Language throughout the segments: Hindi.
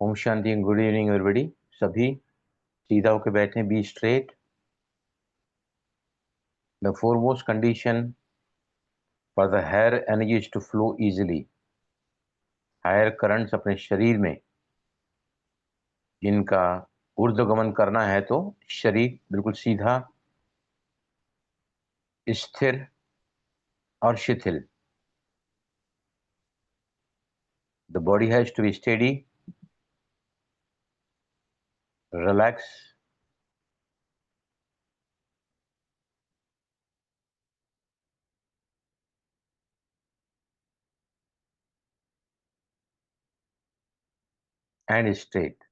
ओम शांति। Good evening everybody. सभी सीधा होकर बैठे, be straight. The foremost condition for the higher energy is to flow easily. Higher currents अपने शरीर में जिनका ऊर्ध्वगमन करना है तो शरीर बिल्कुल सीधा, स्थिर और शिथिल। The body has to be steady, relax and straight.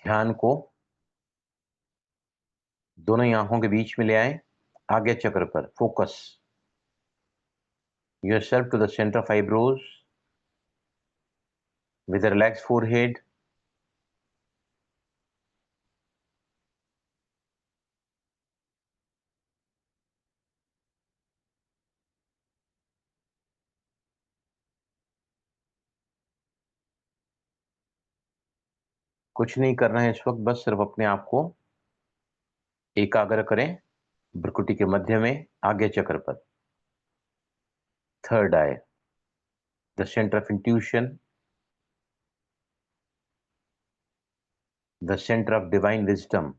ध्यान को दोनों ही आंखों के बीच में ले आए, आज्ञा चक्र पर focus yourself to the center of eyebrows with a relaxed forehead. कुछ नहीं करना है इस वक्त, बस सिर्फ अपने आप को एकाग्र करें भ्रुकुटी के मध्य में, आज्ञा चक्र पर, third eye, the centre of intuition, the centre of divine wisdom,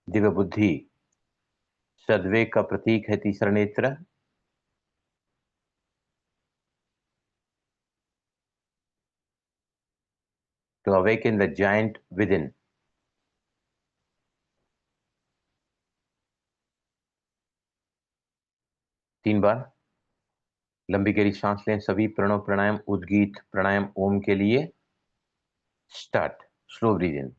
दिव्य बुद्धि, सद्वेग का प्रतीक है तीसरा नेत्र। To awaken the giant within. तीन बार लंबी गहरी सांस लें सभी। प्रणव प्राणायाम, उद्गीत प्राणायाम ओम के लिए स्टार्ट। स्लो ब्रीथ इन।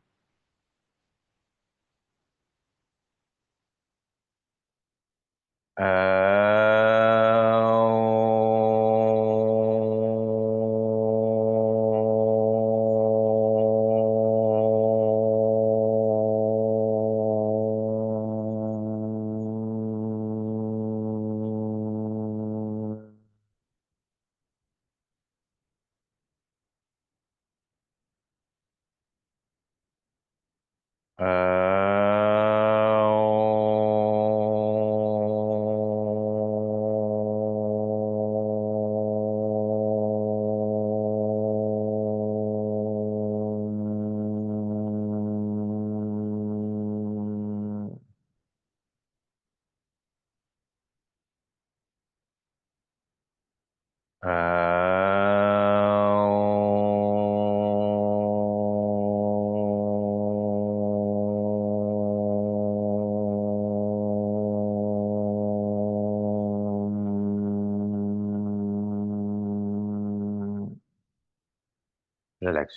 रिलैक्स।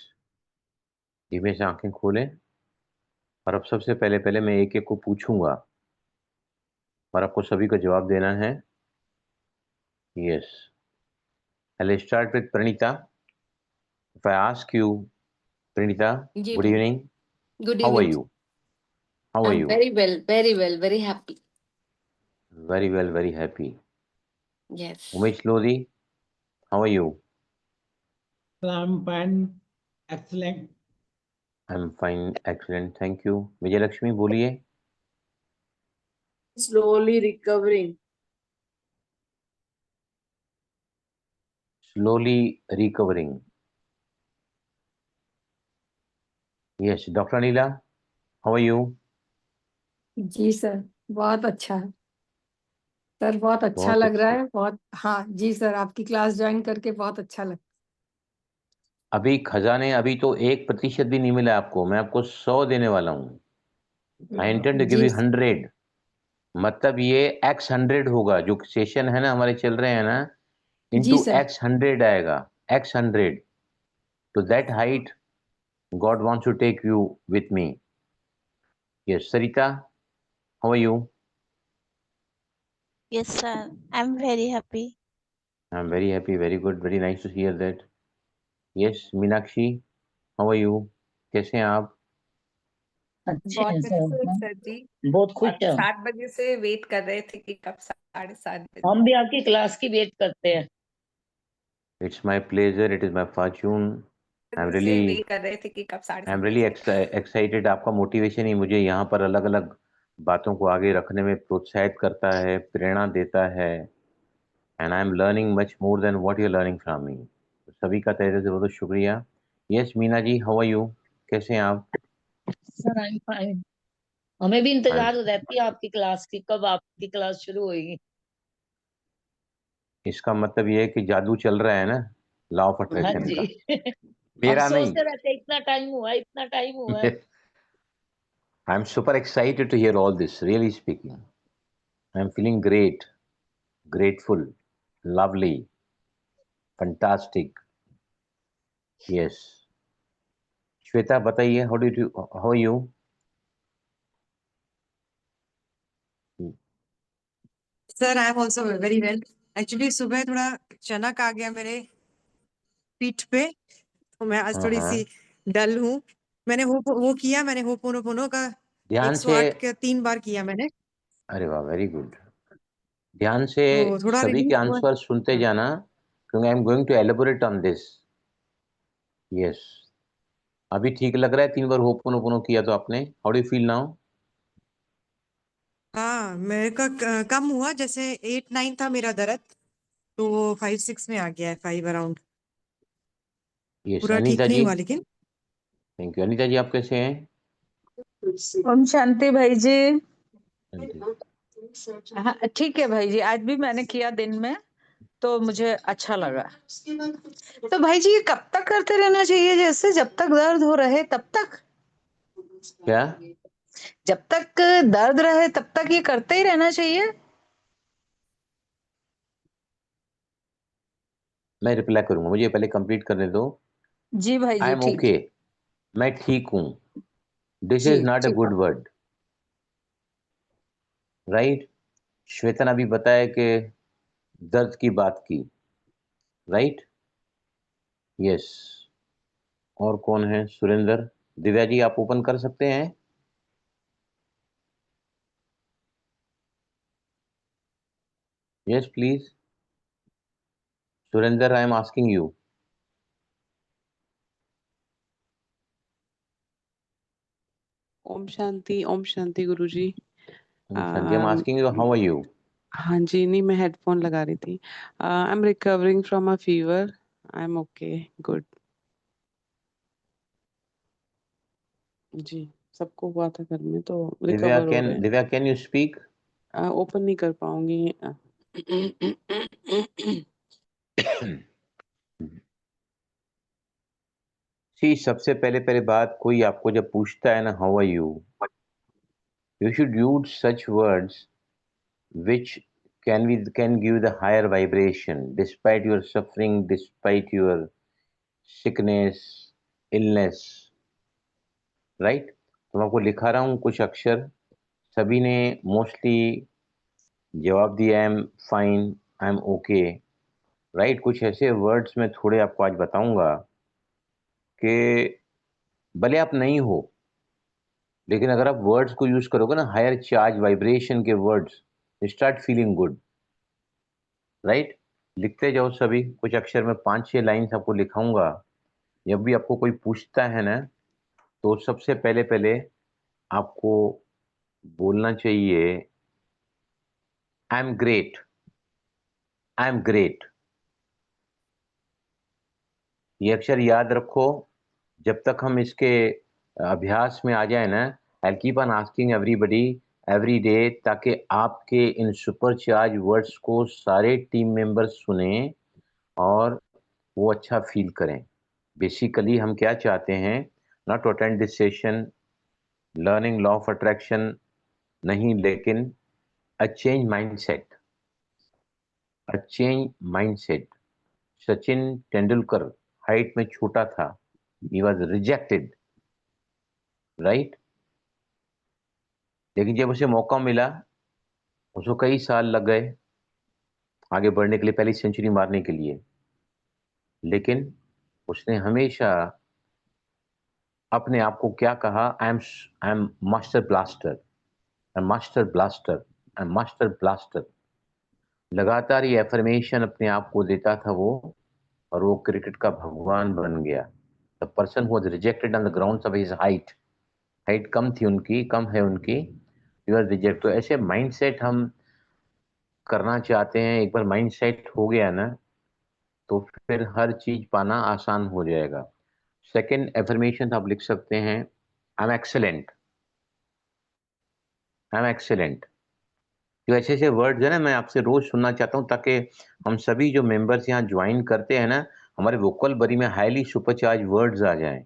धीमे से आंखें खोलें और अब सबसे पहले पहले मैं एक एक को पूछूंगा और आपको सभी को जवाब देना है। Yes, I start with Praneeta. If I ask you, Praneeta, जी गुड भैया। Evening, good how are evening. You? How I are am you? Very well, very well, very happy. Very well, very happy. Yes. Umesh Lodhi, how are you? I'm fine, excellent. I am fine, excellent, thank you. Vijay Lakshmi बोलिए। Slowly recovering. Slowly recovering. Yes, doctor Anila, how are you? जी सर, बहुत अच्छा है सर, बहुत अच्छा बहुत लग रहा अच्छा। है, बहुत। हाँ जी सर, आपकी क्लास ज्वाइन करके बहुत अच्छा लगा। अभी खजाने, अभी तो 1% भी नहीं मिला आपको, मैं आपको 100 देने वाला हूँ। आई इंटेंड टू गिव जी यू 100। मतलब ये x100 होगा, जो सेशन है ना हमारे चल रहे हैं ना, जी इंटू सर। x100 आएगा, x100। तो that height God wants to take you with me. Yes, Sarita, how are you? Yes, sir. I'm very happy. I am very happy, very good, very nice to hear that. Yes, Meenakshi, how are you? कैसे हैं आप? अच्छे बहुत हैं अच्छे सर, सर जी। बहुत खुश और हैं हम। 7 बजे से वेट कर रहे थे कि कब 7:30 बजे। हम भी आपकी क्लास की वेट करते हैं। It's my pleasure. It is my fortune. I'm से really वेट कर रहे थे कि कब 7:30 I'm really बजे। excited. आपका मोटिवेशन ही मुझे यहाँ पर अलग अलग बातों को आगे रखने में प्रोत्साहित करता है, प्रेरणा देता है। And I am learning much more than what you are learning from me. सभी का तहे दिल से बहुत बहुत शुक्रिया। Yes Meena ji, how are you? कैसे हैं आप? Sir I am fine. हमें भी I'm- इंतजार रहती है आपकी क्लास की, कब आपकी क्लास शुरू होगी। इसका मतलब ये है कि जादू चल रहा है ना, लॉ ऑफ हाँ अट्रैक्शन जी। का। हम मेरा नहीं। सोचते रहते हैं इतना टाइम हुआ, इतना टाइम हुआ है। I am super excited to hear all this, really speaking. I am feeling great, grateful, lovely, fantastic. Yes. Shweta बताइए, how are you? Sir I am also very well. Actually सुबह थोड़ा चनक आ गया मेरे पीठ पे, तो मैं आज थोड़ी हाँ, सी डल हूँ। मैंने वो किया, मैंने होपोनोपोनो का ध्यान से। 108 के 3 बार किया मैंने, अरे वाह, वेरी गुड। ध्यान से तो थोड़ा सभी रिलीफ के हुआ। आंसर सुनते हाँ। जाना, क्योंकि I am going to elaborate on this. Yes. अभी ठीक लग रहा है? 3 बार होपोनोपोनो किया तो आपने, how do you feel now? हाँ, मेरे का कम हुआ, जैसे 8-9 था मेरा दर्द, तो वो 5-6 में आ गया है, 5 अराउंड। यस। पूरा ठीक अनीता नहीं जी, हुआ लेकिन। Thank you. अनीता जी, आप कैसे हैं? ओम शांति भाई जी। हाँ जी। हाँ, ठीक है भाई जी, आज भी मैंने किया दिन में, तो मुझे अच्छा लगा। तो भाई जी ये कब तक करते रहना चाहिए, जैसे जब तक दर्द हो रहे तब तक? क्या? जब तक दर्द रहे तब तक ये करते ही रहना चाहिए? मैं रिप्लाई करूंगा, मुझे पहले कंप्लीट करने दो। जी भाई आई जी, एम ठीक ओके, है। मैं ठीक हूँ। दिस जी इज नॉट अ ठीक है। Good word, right? श्वेता ने अभी बताया कि दर्द की बात की, राइट? यस। और कौन है? सुरेंद्र। दिव्या जी, आप ओपन कर सकते हैं? Yes please. Surendra, I am asking you. ओम शांति गुरुजी। शांति, I am asking you, how are you? हाँ जी, नहीं मैं हेडफोन लगा रही थी। I am recovering from a fever. I am okay, good. जी, सबको हुआ था घर में, तो रिकवर हो रहे दिव्या, कैन यू स्पीक? हैं। ओपन नहीं कर पाऊंगी। सी, सबसे पहले पहले बात, कोई आपको जब पूछता है ना how are you should use such words which can give the higher vibration despite your suffering, despite your sickness, illness, right? तो मैं आपको लिखा रहा हूँ कुछ अक्षर, सभी ने मोस्टली जवाब दिया, आई am fine, I am okay, right? कुछ ऐसे वर्ड्स मैं थोड़े आपको आज बताऊंगा कि भले आप नहीं हो, लेकिन अगर आप वर्ड्स को यूज करोगे ना, हायर चार्ज वाइब्रेशन के words, start feeling good, right? लिखते जाओ सभी कुछ अक्षर में, 5-6 लाइन्स आपको लिखाऊंगा। जब भी आपको कोई पूछता है ना, तो सबसे पहले पहले आपको बोलना चाहिए I am great, I am great. ये अक्षर याद रखो, जब तक हम इसके अभ्यास में आ जाए ना, I keep on asking everybody every day, ताकि आपके इन सुपर चार्ज वर्ड्स को सारे टीम मेंबर्स सुने और वो अच्छा फील करें। बेसिकली हम क्या चाहते हैं, not to attend this session, learning law of attraction नहीं, लेकिन a change mindset, a change mindset. Sachin Tendulkar height में छोटा था, ही वॉज रिजेक्टेड, राइट? लेकिन जब उसे मौका मिला, उसको कई साल लग गए आगे बढ़ने के लिए, पहली सेंचुरी मारने के लिए, लेकिन उसने हमेशा अपने आप को क्या कहा, I am master blaster, I am master blaster, I am master blaster. लगातार ये एफर्मेशन अपने आप को देता था वो, और वो क्रिकेट का भगवान बन गया। The person who was rejected on the ground of his height, height कम थी उनकी, कम है उनकी, ही वाज रिजेक्ट। तो ऐसे माइंडसेट हम करना चाहते हैं, एक बार माइंडसेट हो गया ना तो फिर हर चीज पाना आसान हो जाएगा। सेकंड एफर्मेशन आप लिख सकते हैं, I am excellent, I am excellent. जो ऐसे ऐसे वर्ड्स है ना, मैं आपसे रोज सुनना चाहता हूँ, ताकि हम सभी जो मेंबर्स यहाँ ज्वाइन करते हैं ना, हमारे वोकल बरी में हाईली सुपरचार्ज वर्ड्स आ जाएं।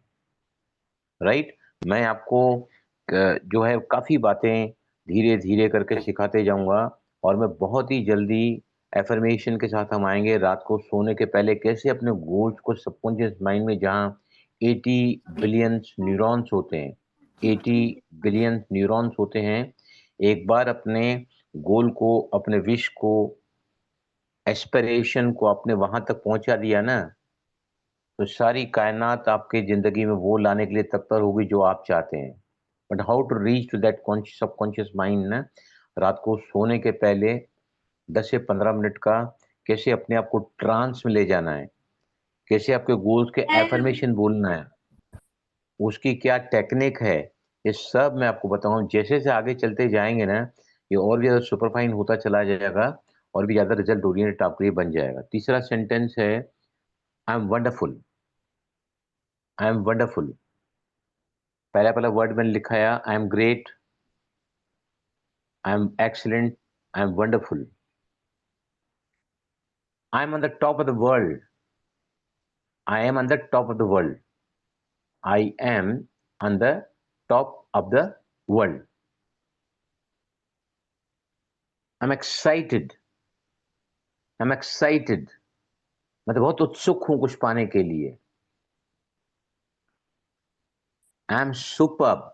राइट, मैं आपको जो है काफी बातें धीरे धीरे करके सिखाते जाऊंगा, और मैं बहुत ही जल्दी एफर्मेशन के साथ हम आएंगे। रात को सोने के पहले कैसे अपने गोल्स को सबकॉन्शियस माइंड में, जहाँ 80 बिलियन न्यूरॉन्स होते हैं, 80 बिलियन न्यूरॉन्स होते हैं, एक बार अपने गोल को, अपने विश को, एस्पिरेशन को आपने वहां तक पहुंचा दिया ना, तो सारी कायनात आपके जिंदगी में वो लाने के लिए तत्पर होगी जो आप चाहते हैं। But how to reach to that subconscious mind ना, रात को सोने के पहले 10 से 15 मिनट का कैसे अपने आप को ट्रांस में ले जाना है, कैसे आपके गोल्स के एफर्मेशन बोलना है, उसकी क्या टेक्निक है, ये सब मैं आपको बताऊंगा। जैसे जैसे आगे चलते जाएंगे ना, ये और भी ज्यादा सुपरफाइन होता चला जाएगा, और भी ज्यादा रिजल्ट ओरिएंटेड आपके लिए बन जाएगा। तीसरा सेंटेंस है, I M wonderful, I am wonderful. पहला पहला वर्ड मैंने लिखा है, I am great, I am excellent, I am wonderful. I am on the top of the world, I am on the top of the world, I am on the top of the world. I am excited, I am excited, मैं तो बहुत उत्सुक हूं कुछ पाने के लिए। I am superb,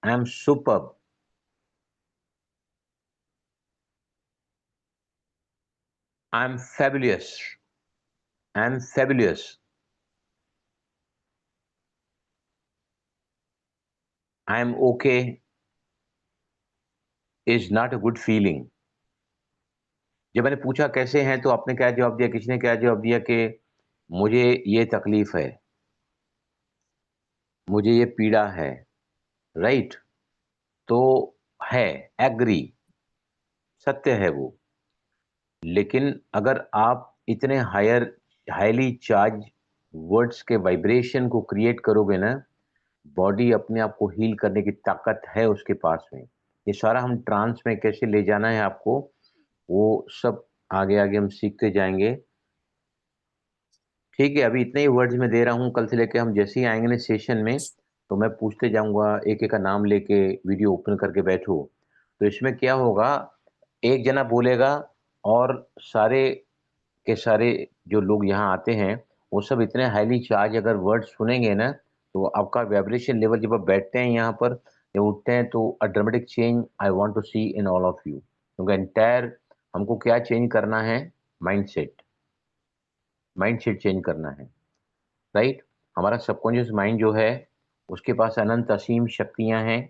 I am superb. I am fabulous, I am fabulous। I am okay is not a good feeling. जब मैंने पूछा कैसे हैं, तो आपने क्या जवाब दिया, किसी ने क्या जवाब दिया कि मुझे ये तकलीफ है, मुझे ये पीड़ा है। राइट, तो है, एग्री, सत्य है वो। लेकिन अगर आप इतने हाईली चार्ज वर्ड्स के वाइब्रेशन को क्रिएट करोगे ना, बॉडी अपने आप को हील करने की ताकत है उसके पास में। ये सारा हम ट्रांस में कैसे ले जाना है आपको, वो सब आगे आगे हम सीखते जाएंगे। ठीक है, अभी इतने ही वर्ड्स में दे रहा हूँ। कल से लेके हम जैसे ही आएंगे ना सेशन में, तो मैं पूछते जाऊंगा, एक एक का नाम लेके वीडियो ओपन करके बैठो। तो इसमें क्या होगा, एक जना बोलेगा, और सारे के सारे जो लोग यहाँ आते हैं, वो सब इतने हाईली चार्ज अगर वर्ड सुनेंगे ना, तो आपका वाइब्रेशन लेवल, जब आप बैठते हैं यहाँ पर या उठते हैं, तो a dramatic change I want to see in all of you. क्योंकि एंटायर हमको क्या चेंज करना है, माइंडसेट, माइंडसेट चेंज करना है। राइट, हमारा सबकॉन्शियस माइंड जो है, उसके पास अनंत असीम शक्तियां हैं।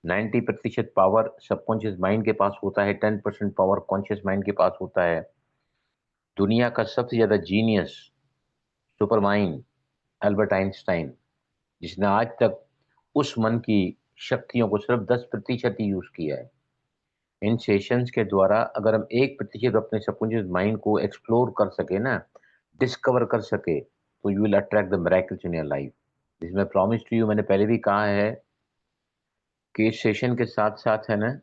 90% पावर सबकॉन्शियस माइंड के पास होता है, 10% पावर कॉन्शियस माइंड के पास होता है। दुनिया का सबसे ज्यादा genius super mind Albert Einstein, जिसने आज तक उस मन की शक्तियों को सिर्फ 10% ही यूज किया है। इन सेशंस के द्वारा अगर हम 1% अपने सबकॉन्शियस माइंड को एक्सप्लोर कर सके ना, डिस्कवर कर सके, तो you will attract the miracles in your life. जिसमें प्रॉमिस टू यू, मैंने पहले भी कहा है कि इस सेशन के साथ साथ है ना,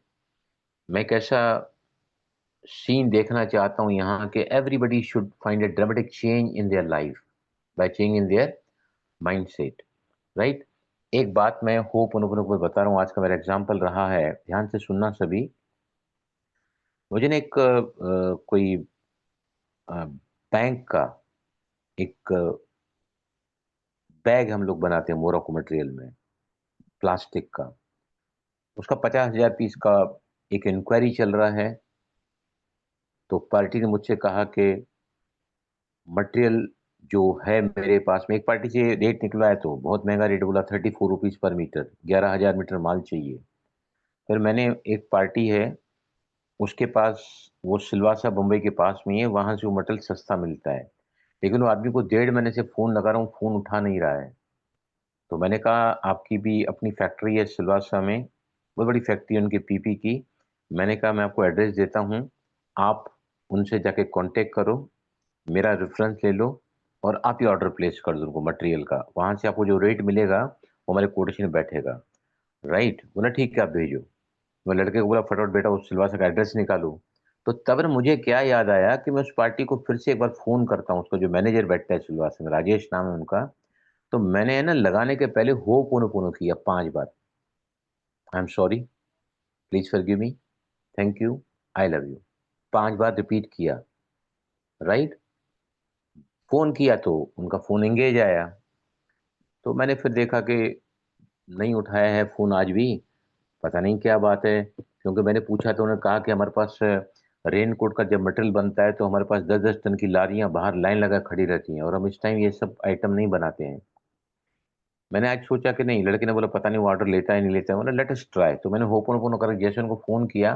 मैं कैसा सीन देखना चाहता हूँ यहाँ के, everybody should find a dramatic change in their life by change in their mindset. Right, एक बात मैं होप उन को बता रहा हूँ, आज का मेरा एग्जाम्पल रहा है, ध्यान से सुनना सभी। मुझे ना एक कोई बैंक का एक बैग हम लोग बनाते हैं मोरॉको मटेरियल में, प्लास्टिक का, उसका 50,000 पीस का एक इंक्वायरी चल रहा है। तो पार्टी ने मुझसे कहा कि मटेरियल जो है मेरे पास में, एक पार्टी से रेट निकला है तो बहुत महंगा रेट बोला, 34 रुपीज़ पर मीटर, 11,000 मीटर माल चाहिए। फिर मैंने, एक पार्टी है उसके पास, वो सिलवासा बम्बई के पास में है, वहाँ से वो मटेरियल सस्ता मिलता है, लेकिन वो आदमी को 1.5 महीने से फ़ोन लगा रहा हूँ, फ़ोन उठा नहीं रहा है। तो मैंने कहा आपकी भी अपनी फैक्ट्री है सिलवासा में, बहुत बड़ी फैक्ट्री है उनकी पीपी की। मैंने कहा मैं आपको एड्रेस देता हूँ, आप उनसे जाके कॉन्टेक्ट करो, मेरा रेफरेंस ले लो और आप ही ऑर्डर प्लेस कर दो उनको मटेरियल का। वहाँ से आपको जो रेट मिलेगा वो हमारे कोटेशन में बैठेगा। राइट? बोला ठीक है आप भेजो। मैं लड़के को बोला फटाफट बेटा उस सिलवासा का एड्रेस निकालो। तो तब ना मुझे क्या याद आया कि मैं उस पार्टी को फिर से एक बार फ़ोन करता हूँ, उसका जो मैनेजर बैठता है सिलवासा में, राजेश नाम है उनका। तो मैंने है ना लगाने के पहले होपोनोपोनो किया 5 बार। I am sorry, please forgive me, thank you, I love you, 5 बार रिपीट किया। राइट? फ़ोन किया तो उनका फ़ोन एंगेज आया। तो मैंने फिर देखा कि नहीं उठाया है फ़ोन आज भी, पता नहीं क्या बात है, क्योंकि मैंने पूछा तो उन्होंने कहा कि हमारे पास रेनकोट का जब मटेरियल बनता है तो हमारे पास 10-10 टन की लारियाँ बाहर लाइन लगा खड़ी रहती हैं और हम इस टाइम ये सब आइटम नहीं बनाते हैं। मैंने आज सोचा कि नहीं, लड़के ने बोला पता नहीं वो ऑर्डर लेता है नहीं लेता है, बोला लेट अस ट्राई। तो मैंने होपोनोपोनो करके जैसे उनको फ़ोन किया,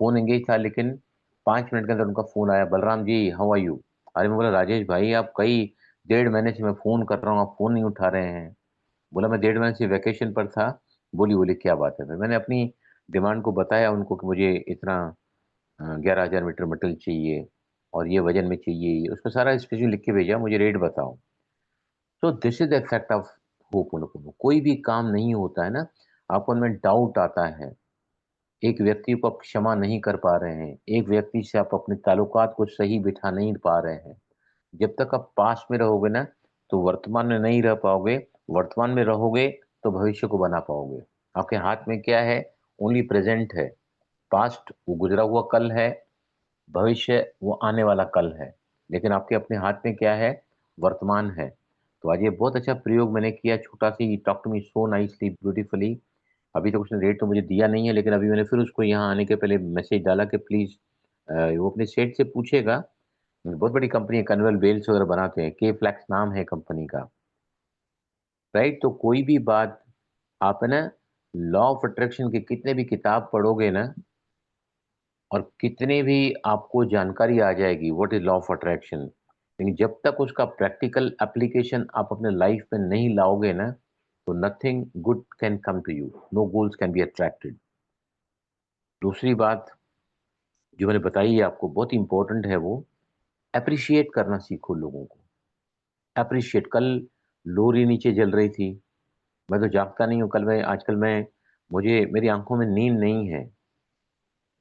फ़ोन एंगेज था, लेकिन 5 मिनट के अंदर उनका फ़ोन आया, Balram ji how are you? अरे मैं बोला राजेश भाई आप कई 1.5 महीने से मैं फ़ोन कर रहा हूँ, आप फ़ोन नहीं उठा रहे हैं। बोला मैं 1.5 महीने से वैकेशन पर था। बोली क्या बात है? फिर मैंने अपनी डिमांड को बताया उनको कि मुझे इतना 11,000 मीटर मटेरियल चाहिए और ये वज़न में चाहिए, उसको सारा स्पेशल लिख के भेजा, मुझे रेट बताओ। तो this is the effect of ho'oponopono. कोई भी काम नहीं होता है ना, आपको उनमें डाउट आता है, एक व्यक्ति को आप क्षमा नहीं कर पा रहे हैं, एक व्यक्ति से आप अपने ताल्लुकात को सही बिठा नहीं पा रहे हैं। जब तक आप पास्ट में रहोगे ना, तो वर्तमान में नहीं रह पाओगे, वर्तमान में रहोगे, तो भविष्य को बना पाओगे। आपके हाथ में क्या है? ओनली प्रेज़ेंट है। पास्ट वो गुज़रा हुआ कल है, भविष्य वो आने वाला कल है, लेकिन आपके अपने हाथ में क्या है? वर्तमान है। तो आज ये बहुत अच्छा प्रयोग मैंने किया, छोटा-सी talk to me so nicely, beautifully. अभी तक उसने रेट तो मुझे दिया नहीं है, लेकिन अभी मैंने फिर उसको यहाँ आने के पहले मैसेज डाला कि प्लीज़ वो अपने सेठ से पूछेगा, बहुत बड़ी कंपनी है, कन्वेयर बेल्ट्स वगैरह बनाते हैं, के-फ्लेक्स नाम है कंपनी का। राइट? तो कोई भी बात आप है ना, लॉ ऑफ अट्रैक्शन की कितने भी किताब पढ़ोगे ना, और कितने भी आपको जानकारी आ जाएगी what is law of attraction, लेकिन जब तक उसका प्रैक्टिकल एप्लीकेशन आप अपने लाइफ में नहीं लाओगे ना, तो nothing good can come to you, no goals can be attracted. दूसरी बात जो मैंने बताई है आपको बहुत इंपॉर्टेंट है, वो अप्रिशिएट करना सीखो लोगों को। अप्रिशिएट, कल लोरी नीचे जल रही थी, मैं तो जागता नहीं हूँ, कल मैं आजकल मैं, मुझे मेरी आंखों में नींद नहीं है,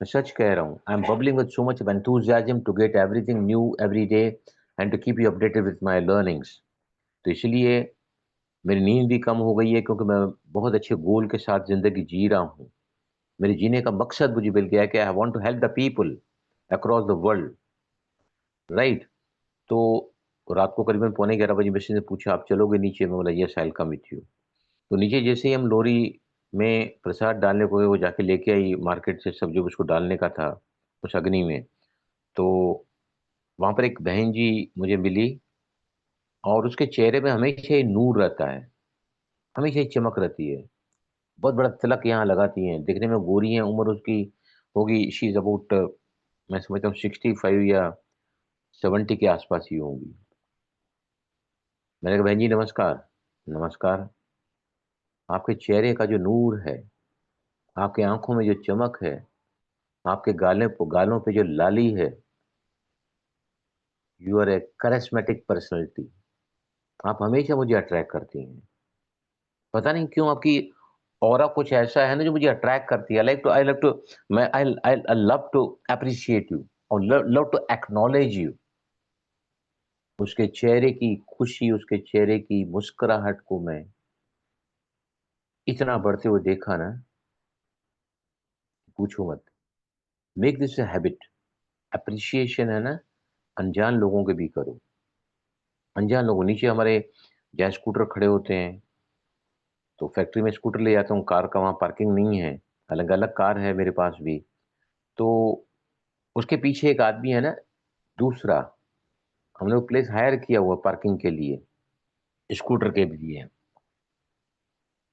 मैं सच कह रहा हूँ। I am bubbling with so much of enthusiasm to get everything new every day and to keep you updated with my learnings. तो इसलिए मेरी नींद भी कम हो गई है, क्योंकि मैं बहुत अच्छे गोल के साथ ज़िंदगी जी रहा हूँ। मेरे जीने का मकसद मुझे मिल गया है कि I want to help the people across the world. Right? तो रात को करीबन पौने 11 बजे मिसेज ने पूछा आप चलोगे नीचे? मैं बोला yes I will come with you. तो नीचे जैसे ही हम लोरी में प्रसाद डालने को गए, वो जाके लेके आई मार्केट से सब जो उसको डालने का था उस अग्नि में। तो वहाँ पर एक बहन जी मुझे मिली, और उसके चेहरे पे हमेशा ही नूर रहता है, हमेशा ही चमक रहती है। बहुत बड़ा तिलक यहाँ लगाती हैं, दिखने में गोरी हैं, उम्र उसकी होगी, शी इज़ अबाउट, मैं समझता हूँ 65 या 70 के आस-पास ही होंगी। मैंने कहा बहन जी नमस्कार। नमस्कार। आपके चेहरे का जो नूर है, आपकी आँखों में जो चमक है, आपके गालों पे जो लाली है, you are a charismatic personality. आप हमेशा मुझे अट्रैक्ट करती हैं। पता नहीं क्यों आपकी ऑरा कुछ ऐसा है ना जो मुझे अट्रैक्ट करती है। आई लव टू, मैं I love to appreciate you और love love to acknowledge you. उसके चेहरे की खुशी, उसके चेहरे की मुस्कुराहट को मैं इतना बढ़ते हुए देखा ना, पूछो मत। Make this a habit. Appreciation है ना, अनजान लोगों के भी करो। अनजान लोगों, नीचे हमारे जहाँ स्कूटर खड़े होते हैं, तो फैक्ट्री में स्कूटर ले जाता हूँ, कार का वहाँ पार्किंग नहीं है, अलग-अलग कार है मेरे पास भी। तो उसके पीछे एक आदमी है ना, दूसरा, हमने वो प्लेस हायर किया हुआ पार्किंग के लिए, स्कूटर के लिए।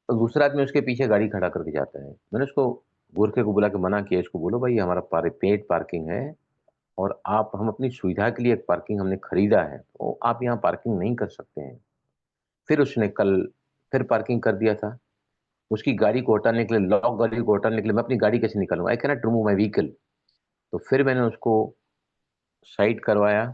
तो दूसरा आदमी उसके पीछे गाड़ी खड़ा करके जाता है। मैंने उसको गोरखे को बुला के मना किया, इसको बोलो भाई हमारा पेड पार्किंग है और हम अपनी सुविधा के लिए एक पार्किंग हमने खरीदा है, तो आप यहाँ पार्किंग नहीं कर सकते हैं। फिर उसने कल फिर पार्किंग कर दिया था। उसकी गाड़ी को हटाने के लिए, लॉक गाड़ी को हटाने के लिए मैं अपनी गाड़ी कैसे निकालूंगा? I can not remove my vehicle. तो फिर मैंने उसको साइड करवाया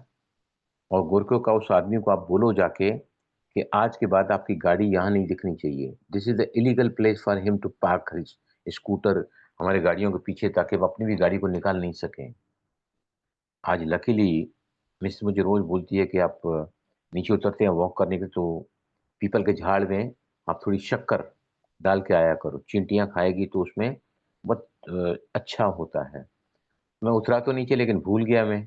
और गोरखों का उस आदमी को आप बोलो जाके कि आज के बाद आपकी गाड़ी यहाँ नहीं दिखनी चाहिए। This is the illegal place for him to park his scooter हमारे गाड़ियों के पीछे, ताकि वो अपनी भी गाड़ी को निकाल नहीं सकें। आज लकीली मिस मुझे रोज बोलती है कि आप नीचे उतरते हैं वॉक करने के, तो पीपल के झाड़ में आप थोड़ी शक्कर डाल के आया करो, चींटियाँ खाएगी तो उसमें बहुत अच्छा होता है। मैं उतरा तो नीचे लेकिन भूल गया मैं।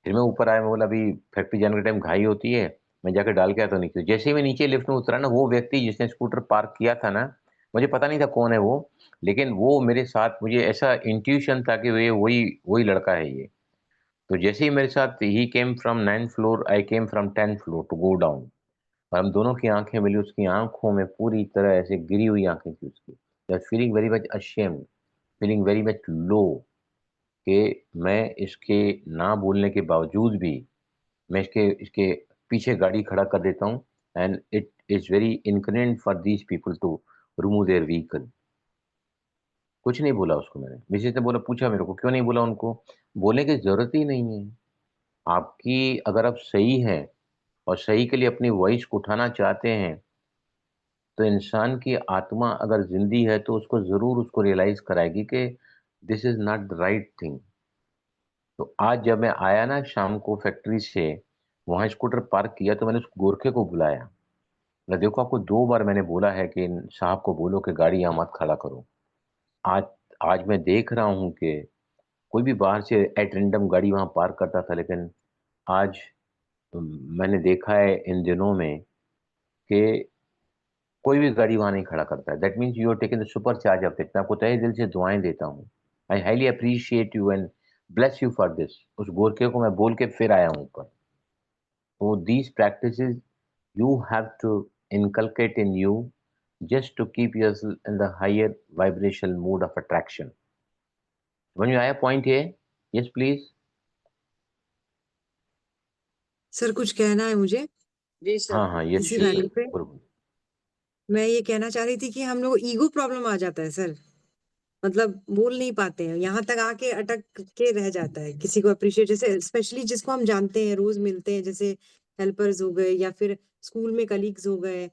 फिर मैं ऊपर आया, मैं बोला अभी फैक्ट्री जाने के टाइम घाई होती है, मैं जाकर डाल के आता हूँ नीचे। जैसे ही मैं नीचे लिफ्ट में उतरा ना, वो व्यक्ति जिसने स्कूटर पार्क किया था ना, मुझे पता नहीं था कौन है वो, लेकिन वो मेरे साथ, मुझे ऐसा इंट्यूशन था कि वे वही वही लड़का है ये। तो जैसे ही मेरे साथ ही came from 9th floor, I came from 10th floor to go down, और हम दोनों की आंखें मिली। उसकी आंखों में पूरी तरह ऐसे गिरी हुई आंखें थी उसकी। Feeling very much ashamed, feeling very much low, कि मैं इसके ना बोलने के बावजूद भी मैं इसके इसके पीछे गाड़ी खड़ा कर देता हूँ, and it is very inconvenient for these people to remove their vehicle. कुछ नहीं बोला उसको मैंने। मिसेज ने बोला, पूछा मेरे को क्यों नहीं बोला उनको? बोलने की जरूरत ही नहीं है आपकी। अगर आप सही हैं और सही के लिए अपनी वॉइस को उठाना चाहते हैं, तो इंसान की आत्मा अगर जिंदी है तो उसको जरूर उसको रियलाइज कराएगी कि this is not the right thing. तो आज जब मैं आया ना शाम को फैक्ट्री से, वहां स्कूटर पार्क किया, तो मैंने उस गोरखे को बुलाया। मैं देखो, आपको 2 बार मैंने बोला है कि साहब को बोलो कि गाड़ी यहाँ मत खड़ा करो। आज आज मैं देख रहा हूँ कि कोई भी बाहर से एट रैंडम गाड़ी वहां पार्क करता था, लेकिन आज मैंने देखा है इन दिनों में कि कोई भी गाड़ी वहां नहीं खड़ा करता है। That means you are taking the super charge of it. मैं आपको तहे दिल से दुआएं देता हूँ। I highly appreciate you and bless you for this. उस गोरखे को मैं बोल के फिर आया हूँ ऊपर। So these practices you have to inculcate in you just to keep yourself in the higher vibrational mood of attraction. When you have a point here, yes please. Sir कुछ कहना है मुझे जी सर। हाँ yes इसी sure. मैटर पे। बोलो। मैं ये कहना चाह रही थी कि हम लोग ईगो प्रॉब्लम आ जाता है सर, मतलब बोल नहीं पाते हैं, यहाँ तक आके अटक के रह जाता है। किसी को अप्रिशिएट, जैसे स्पेशली जिसको हम जानते हैं, रोज मिलते हैं, जैसे हेल्पर्स हो गए या फिर स्कूल में कलीग्स हो गए,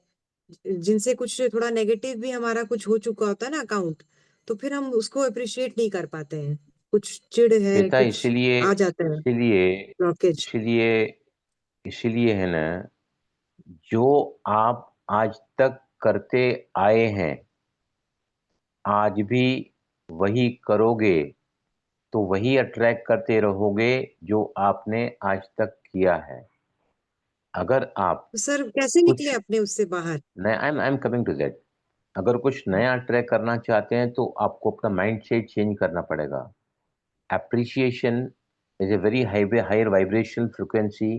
जिनसे कुछ थोड़ा नेगेटिव भी हमारा कुछ हो चुका होता है ना अकाउंट, तो फिर हम उसको अप्रिशिएट नहीं कर पाते हैं। कुछ चिढ़ है, बेटा कुछ इसीलिए आ जाता है इसीलिए ब्लॉकेज। इसीलिए इसीलिए है ना, जो आप आज तक करते आए हैं, आज भी वही करोगे तो वही अट्रैक्ट करते रहोगे जो आपने आज तक किया है। अगर आप तो सर कैसे कुछ निकले अपने उससे बाहर? नया, I am coming to that. अगर कुछ नया ट्रैक करना चाहते हैं तो आपको अपना माइंड सेट चेंज करना पड़ेगा। Appreciation is a very higher vibrational frequency.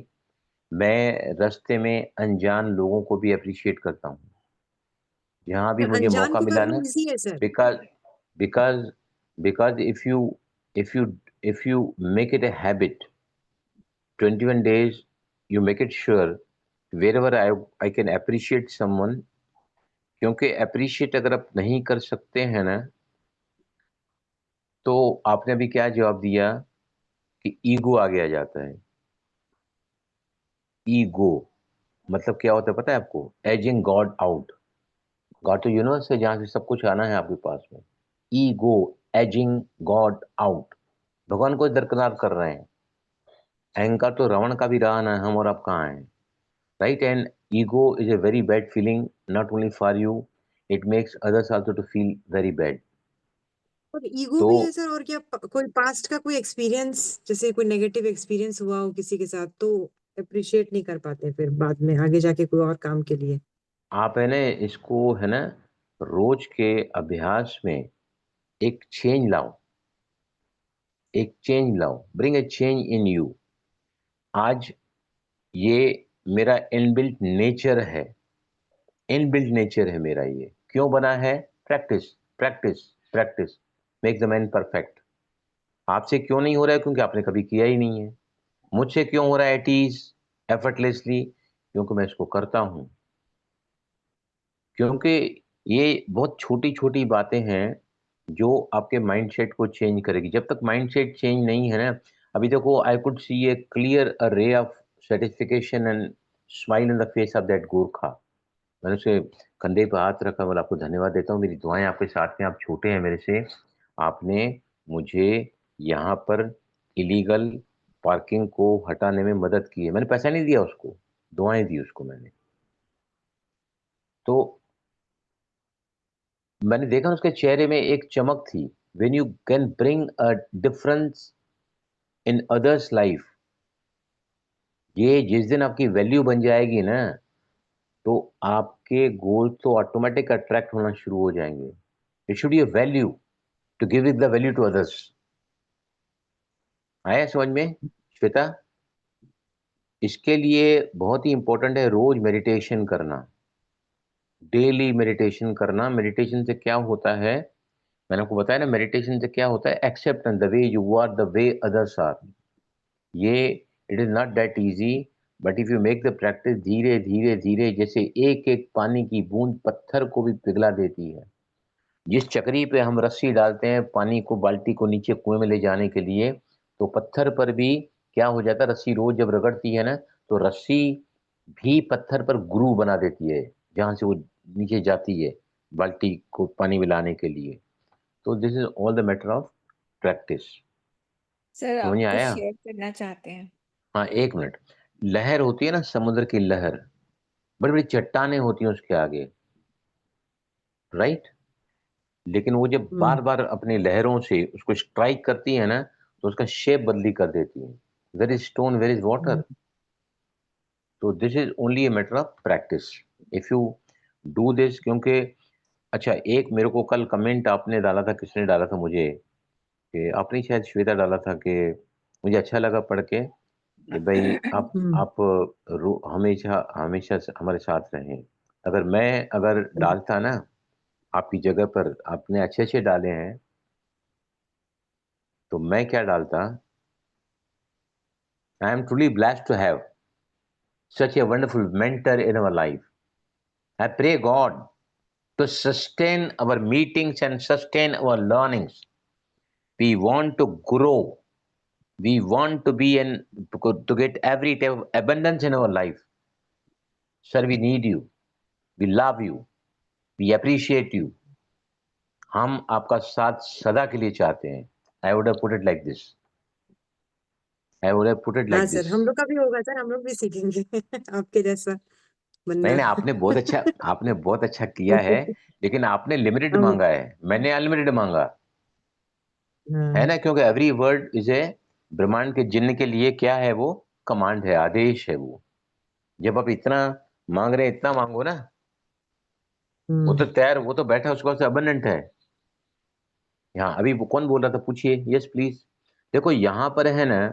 मैं रास्ते में अनजान लोगों को भी अप्रिशिएट करता हूँ। जहाँ भी पर मुझे अनजान मौका को मिला करना ना, इजी है sir. Because because because if you if you make it a habit, 21 days, you make it sure wherever I can appreciate someone। क्योंकि अप्रिशिएट अगर आप नहीं कर सकते हैं ना, तो आपने अभी क्या जवाब दिया कि ईगो आगे आ जाता है। ईगो मतलब क्या होता है पता है आपको? Ageing God out. गॉड तो यूनिवर्स है जहां से सब कुछ आना है आपके पास में। ईगो एजिंग गॉड आउट, भगवान को दरकिनार कर रहे हैं। अहंकार तो रावण का भी रहा ना, हम और आप कहाँ हैं, right? And ego is a very bad feeling, not only for you, it makes others also to feel very bad। और ईगो तो भी है सर, और क्या कोई पास्ट का कोई एक्सपीरियंस, जैसे कोई नेगेटिव एक्सपीरियंस हुआ हो किसी के साथ, तो अप्रिशिएट नहीं कर पाते फिर बाद में आगे जाके कोई और काम के लिए। आप है ना, इसको है ना, रोज के अभ्यास में एक चेंज लाओ, एक चेंज लाओ, bring a change in you. आज ये मेरा इनबिल्ट नेचर है, इनबिल्ट नेचर है मेरा। ये क्यों बना है? Practice practice practice make the man perfect. आपसे क्यों नहीं हो रहा है? क्योंकि आपने कभी किया ही नहीं है। मुझसे क्यों हो रहा है एट ईज, एफर्टलेसली? क्योंकि मैं इसको करता हूं। क्योंकि ये बहुत छोटी छोटी बातें हैं जो आपके माइंडसेट को चेंज करेगी। जब तक माइंडसेट चेंज नहीं है ना, अभी देखो, I could see A clear a ray of satisfaction and smile in the face of that Gorkha. मैंने उसे कंधे पर हाथ रखा, बोला आपको धन्यवाद देता हूँ, मेरी दुआएं आपके साथ में, आप छोटे हैं मेरे से, आपने मुझे यहाँ पर इलीगल पार्किंग को हटाने में मदद की है। मैंने पैसा नहीं दिया उसको, दुआएं दी उसको मैंने। तो मैंने देखा उसके चेहरे में एक चमक थी। When you can bring a difference in others life, ये जिस दिन आपकी वैल्यू बन जाएगी ना, तो आपके गोल तो ऑटोमेटिक अट्रैक्ट होना शुरू हो जाएंगे। It should be a value to give it the value to others. आया समझ में श्वेता? इसके लिए बहुत ही इंपॉर्टेंट है रोज मेडिटेशन करना, डेली मेडिटेशन करना। मेडिटेशन से क्या होता है, मैंने आपको बताया ना, मेडिटेशन से क्या होता है, acceptance, the way you are, the way others are. ये it is not that easy, but if you make the practice, धीरे धीरे धीरे, जैसे एक एक पानी की बूंद पत्थर को भी पिघला देती है। जिस चक्री पे हम रस्सी डालते हैं पानी को, बाल्टी को नीचे कुएं में ले जाने के लिए, तो पत्थर पर भी क्या हो जाता है, रस्सी रोज जब रगड़ती है ना, तो रस्सी भी पत्थर पर ग्रूव बना देती है जहां से वो नीचे जाती है बाल्टी को पानी में लाने के लिए। तो this is all the matter of practice. Sir समझ आप में कुछ आया? शेयर करना चाहते हैं? हाँ, एक मिनट। लहर होती है ना, समुद्र की लहर, बड़ी बड़ी चट्टानें होती हैं उसके आगे, राइट? लेकिन वो जब बार बार अपनी लहरों से उसको स्ट्राइक करती है ना, तो उसका शेप बदली कर देती है। Where is stone, where is water? तो this is only a matter of practice. If you do this, क्योंकि अच्छा, एक मेरे को कल कमेंट आपने डाला था, किसने डाला था मुझे, कि आपने शायद श्वेता डाला था, कि मुझे अच्छा लगा पढ़ के कि भाई आप हमेशा हमेशा हमारे साथ रहें। अगर डालता ना आपकी जगह पर, आपने अच्छे अच्छे डाले हैं, तो मैं क्या डालता? I am truly blessed to have such a wonderful mentor in our life. I pray God to sustain our meetings and sustain our learnings. We want to grow. We want to be to get every type of abundance in our life. Sir, we need you. We love you. We appreciate you. हम आपका साथ सदा के लिए चाहते हैं। I would have put it like this. I would have put it हाँ like सर, this. हम लोग का भी होगा सर, हम लोग भी सीखेंगे आपके जैसा नहीं बनना। नहीं, आपने बहुत अच्छा किया है, लेकिन आपने लिमिटेड हम मांगा है, मैंने अनलिमिटेड मांगा है हाँ ना, क्योंकि एवरी वर्ड इज ए, ब्रह्मांड के जिन्न के लिए क्या है, वो कमांड है, आदेश है वो। जब आप इतना मांग रहे हैं, इतना मांगो ना, वो तो तैयार, वो तो बैठा, उसके पास अबंडेंट है। यहाँ अभी वो कौन बोल रहा था, पूछिए। Yes please. देखो यहाँ पर है ना,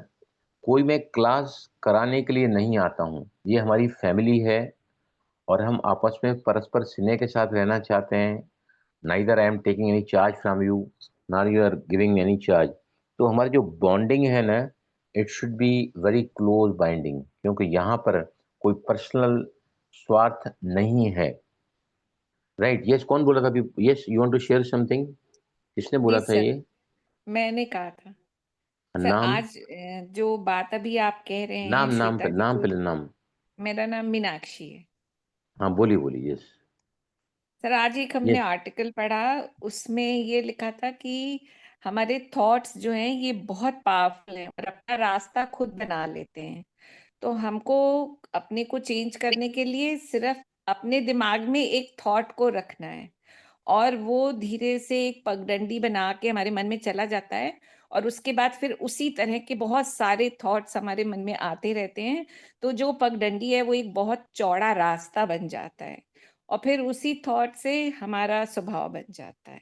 कोई मैं क्लास कराने के लिए नहीं आता हूँ, ये हमारी फैमिली है, और हम आपस में परस्पर स्नेह के साथ रहना चाहते हैं। Neither I am taking any charge from you, nor you are giving any charge. तो हमारी जो बॉन्डिंग है ना, it should be very close binding, क्योंकि यहाँ पर कोई पर्सनल स्वार्थ नहीं है। राइट? यस, कौन बोला था अभी? Yes, you want to share something? किसने बोला जी था सर, ये? मैंने कहा था सर, नाम? आज जो बात अभी आप कह रहे हैं नाम नाम श्वेता पे, की, नाम जो पहले नाम। मेरा नाम मीनाक्षी है। हाँ, बोलिए बोलिए। यस सर आज एक हमने यस। आर्टिकल पढ़ा, उसमें ये लिखा था कि हमारे थॉट्स जो हैं ये बहुत पावरफुल हैं और अपना रास्ता खुद बना लेते हैं। तो हमको अपने को चेंज करने के लिए सिर्फ अपने दिमाग में एक थॉट को रखना है, और वो धीरे से एक पगडंडी बना के हमारे मन में चला जाता है, और उसके बाद फिर उसी तरह के बहुत सारे थॉट्स हमारे मन में आते रहते हैं। तो जो पगडंडी है वो एक बहुत चौड़ा रास्ता बन जाता है, और फिर उसी थॉट से हमारा स्वभाव बन जाता है।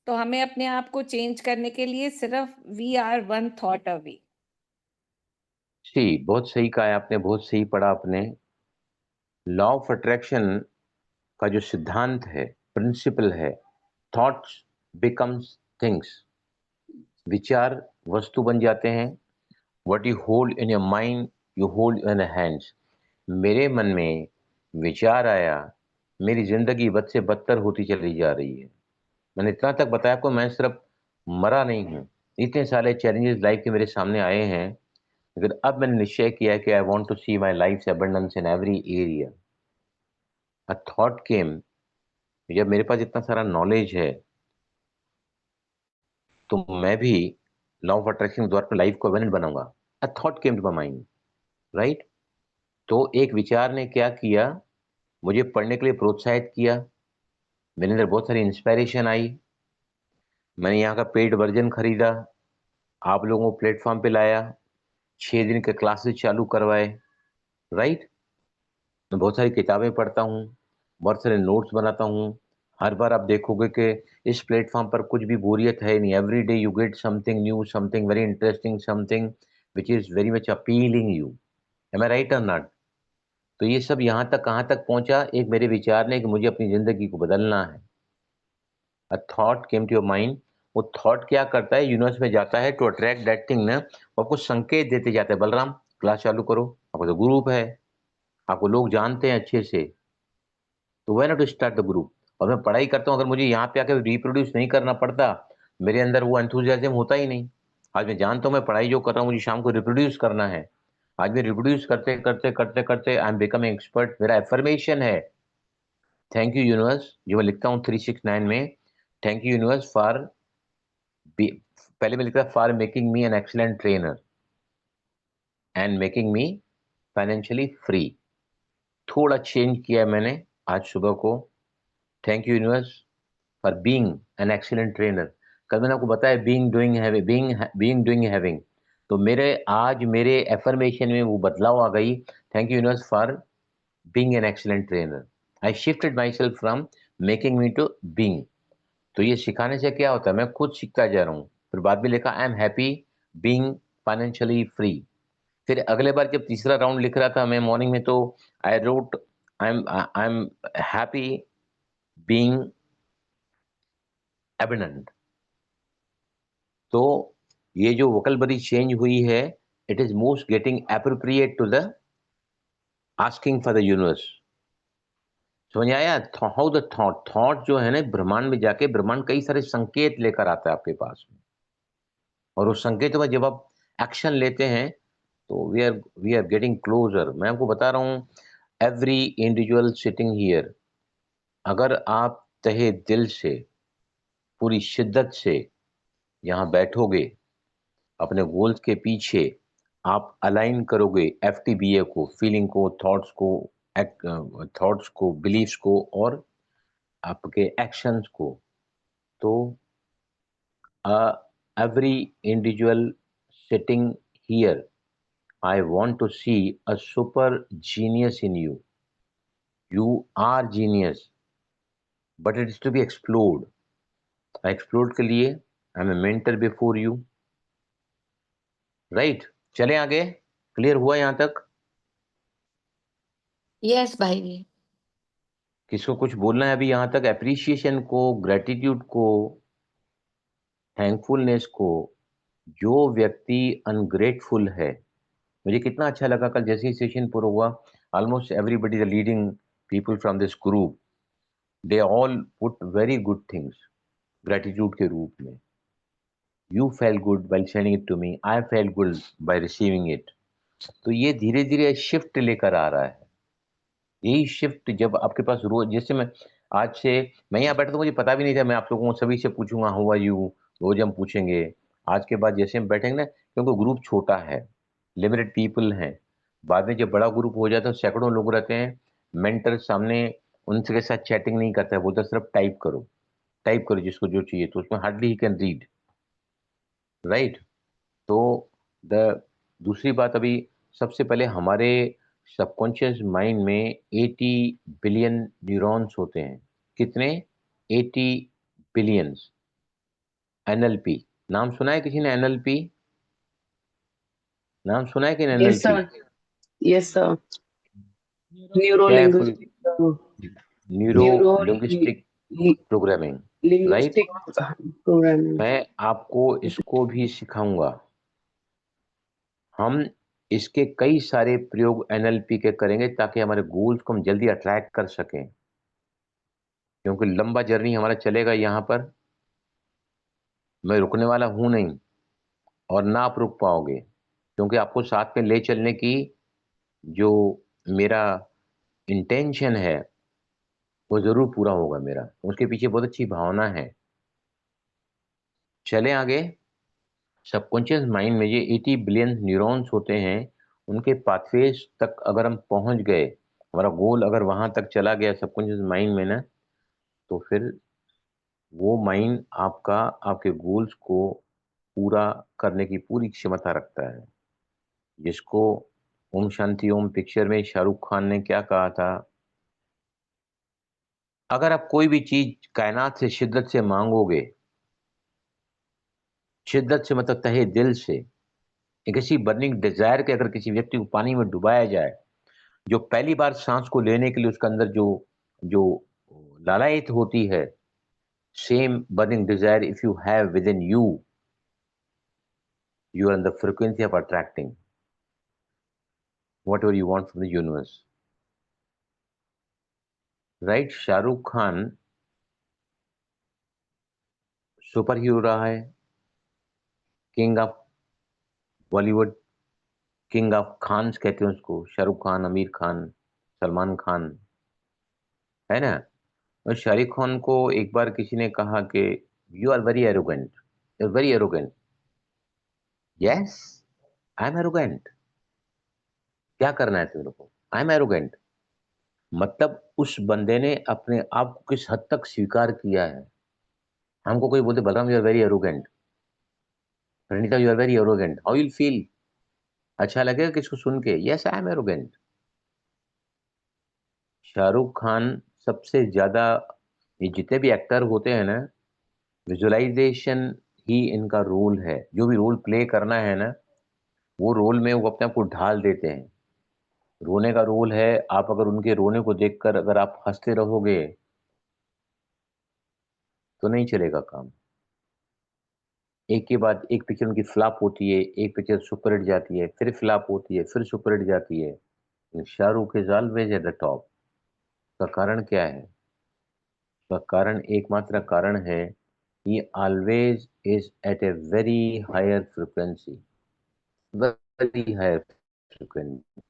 तो हमें अपने आप को चेंज करने के लिए सिर्फ we are one thought away. बहुत सही कहा है आपने, बहुत सही पढ़ा आपने। लॉ ऑफ अट्रैक्शन का जो सिद्धांत है, प्रिंसिपल है, थॉट्स बिकम्स थिंग्स। विचार वस्तु बन जाते हैं। What you hold in your mind you hold in hands. मेरे मन में विचार आया, मेरी जिंदगी बद से बदतर होती चली जा रही है। मैंने इतना तक बताया आपको, मैं सिर्फ मरा नहीं हूँ। इतने सारे चैलेंजेस लाइफ के मेरे सामने आए हैं, लेकिन अब मैंने निश्चय किया कि I want to see my life abundance in every area. A thought came, जब मेरे पास इतना सारा नॉलेज है तो मैं भी लॉ ऑफ अट्रैक्शन के द्वारा पर लाइफ को अबंडेंट बनाऊंगा। A thought came to my mind, right. तो एक विचार ने क्या किया, मुझे पढ़ने के लिए प्रोत्साहित किया। मेरे अंदर बहुत सारी इंस्पायरेशन आई। मैंने यहाँ का पेड वर्जन खरीदा, आप लोगों को प्लेटफॉर्म पे लाया, 6 दिन के क्लासेस चालू करवाए, राइट। मैं बहुत सारी किताबें पढ़ता हूँ, बहुत सारे नोट्स बनाता हूँ। हर बार आप देखोगे कि इस प्लेटफॉर्म पर कुछ भी बोरियत है नहीं। Every day you get something new, something very interesting, something which is very much appealing you. Am I right और नॉट? तो ये सब यहाँ तक कहाँ तक पहुँचा, एक मेरे विचार ने कि मुझे अपनी जिंदगी को बदलना है। A thought came to your mind. वो थॉट क्या करता है, यूनिवर्स में जाता है टू अट्रैक्ट दैट थिंग ना, वो आपको संकेत देते जाते हैं, बलराम क्लास चालू करो, आपको तो ग्रुप है, आपको लोग जानते हैं अच्छे से, तो why not to start the group. और मैं पढ़ाई करता हूँ, अगर मुझे यहाँ पे आके रिप्रोड्यूस नहीं करना पड़ता, मेरे अंदर वो एंथुजियाज्म होता ही नहीं। आज मैं जानता हूँ मैं पढ़ाई जो कर रहा हूँ मुझे शाम को रिप्रोड्यूस करना है। आज मैं रिप्रोड्यूस करते करते करते करते आई एम बिकमिंग एक्सपर्ट। मेरा एफर्मेशन है, थैंक यू यूनिवर्स, जो मैं लिखता हूँ 369 में, थैंक यू यूनिवर्स फॉर, पहले मैं लिखता for making me N excellent trainer and making me financially free. थोड़ा चेंज किया है मैंने आज सुबह को, thank you universe for being an excellent trainer. कल मैंने आपको बताया being doing having, being doing having. तो मेरे आज मेरे एफर्मेशन में वो बदलाव आ गई, thank you universe for being an excellent trainer. I shifted myself from making me to being. तो ये सिखाने से क्या होता है, मैं खुद सीखता जा रहा हूँ। फिर बाद में लिखा आई am happy being financially free. फिर अगले बार जब तीसरा राउंड लिख रहा था मैं मॉर्निंग में, तो I wrote I am happy being abundant. तो ये जो वोकैबुलरी चेंज हुई है, it is most getting appropriate to the asking for the universe. समझ आया? हाउ द थॉट जो है ना, ब्रह्मांड में जाके ब्रह्मांड कई सारे संकेत लेकर आता है आपके पास में, और उस संकेतों में जब आप एक्शन लेते हैं तो वी आर गेटिंग क्लोजर। मैं आपको बता रहा हूँ, एवरी इंडिविजुअल सिटिंग हियर, अगर आप तहे दिल से पूरी शिद्दत से यहाँ बैठोगे, अपने गोल्स के पीछे आप अलाइन करोगे एफटीबीए को, फीलिंग को, थॉट्स को, बिलीफ्स को और आपके एक्शंस को, तो every individual sitting here, I want to see a super genius in you. You are genius, but it is to be explored. Explored के लिए I'm a mentor before you. Right? चलें आगे, क्लियर हुआ यहाँ तक? यस भाई जी। किसको कुछ बोलना है अभी यहाँ तक? एप्रिसिएशन को, ग्रेटिट्यूड को, थैंकफुलनेस को। जो व्यक्ति अनग्रेटफुल है, मुझे कितना अच्छा लगा कल जैसे ही सेशन पूरा हुआ, almost everybody the leading people from this group, they all put very good things gratitude के रूप में। You felt good while sending it to me, I felt good by receiving it। तो ये धीरे धीरे शिफ्ट लेकर आ रहा है। यही शिफ्ट जब आपके पास रोज, जैसे मैं आज से, मैं यहाँ बैठा तो मुझे पता भी नहीं था मैं आप लोगों को सभी से पूछूंगा हाउ आर यू, रोज हम पूछेंगे। आज के बाद जैसे हम बैठेंगे ना, क्योंकि ग्रुप छोटा है, लिमिटेड पीपल हैं, बाद में जब बड़ा ग्रुप हो जाता है सैकड़ों लोग रहते हैं, मेंटर सामने उनके साथ चैटिंग नहीं करता है, बोलता सिर्फ टाइप करो जिसको जो चाहिए, तो उसमें hardly he can read, right. तो द दूसरी बात, अभी सबसे पहले हमारे सबकॉन्शियस माइंड में 80 बिलियन न्यूरॉन्स होते हैं। कितने? 80 बिलियंस। एनएलपी नाम सुना है किसी ने? एनएलपी नाम सुना है कि नहीं Yes, NLP? sir. Yes, sir. Neuro क्या है full? Neuro-linguistic neuro linguistic programming, right? programming. मैं आपको इसको भी सिखाऊंगा। हम इसके कई सारे प्रयोग NLP के करेंगे ताकि हमारे गोल्स को हम जल्दी अट्रैक्ट कर सकें, क्योंकि लंबा जर्नी हमारा चलेगा यहाँ पर। मैं रुकने वाला हूं नहीं और ना आप रुक पाओगे, क्योंकि आपको साथ में ले चलने की जो मेरा इंटेंशन है वो जरूर पूरा होगा मेरा। उसके पीछे बहुत अच्छी भावना है। चले आगे। सबकॉन्शियस माइंड में ये 80 बिलियन न्यूरॉन्स होते हैं, उनके पाथवेज तक अगर हम पहुंच गए, हमारा गोल अगर वहां तक चला गया सबकॉन्शियस माइंड में ना, तो फिर वो माइंड आपका आपके गोल्स को पूरा करने की पूरी क्षमता रखता है। जिसको ओम शांति ओम पिक्चर में शाहरुख खान ने क्या कहा था, अगर आप कोई भी चीज कायनात से शिद्दत से मांगोगे, शिद्दत से मतलब तहे दिल से, एक ऐसी बर्निंग डिजायर के अगर किसी व्यक्ति को पानी में डुबाया जाए, जो पहली बार सांस को लेने के लिए उसके अंदर जो जो लालायत होती है, same burning desire if you have with in you, you are in the frequency of attracting whatever you want from the universe, right? Shahrukh Khan super hero रहा है, king of Bollywood, king of Khans कहते हैं उसको, शाहरुख खान, आमिर खान, सलमान खान, है ना? और शाहरुख खान को एक बार किसी ने कहा कि you are very arrogant, you are very arrogant. Yes, I am arrogant. क्या करना है तेरे को? I am arrogant. मतलब उस बंदे ने अपने आप को किस हद तक स्वीकार किया है। हमको कोई बोलते Balram you are very arrogant, Pranita you are very arrogant, how will feel? अच्छा लगेगा किसको सुन के? Yes, I am arrogant. Shahrukh Khan सबसे ज्यादा, ये जितने भी एक्टर होते हैं ना, विजुअलाइजेशन ही इनका रोल है। जो भी रोल प्ले करना है ना, वो रोल में वो अपने आप को ढाल देते हैं। रोने का रोल है, आप अगर उनके रोने को देखकर अगर आप हंसते रहोगे तो नहीं चलेगा काम। एक के बाद एक पिक्चर उनकी फ्लॉप होती है, एक पिक्चर सुपरहिट जाती है, फिर फ्लॉप होती है, फिर सुपरहिट जाती है। Shahrukh is always at the top. का कारण क्या है? का कारण एकमात्र कारण है, he always is at a very higher frequency, very higher frequency।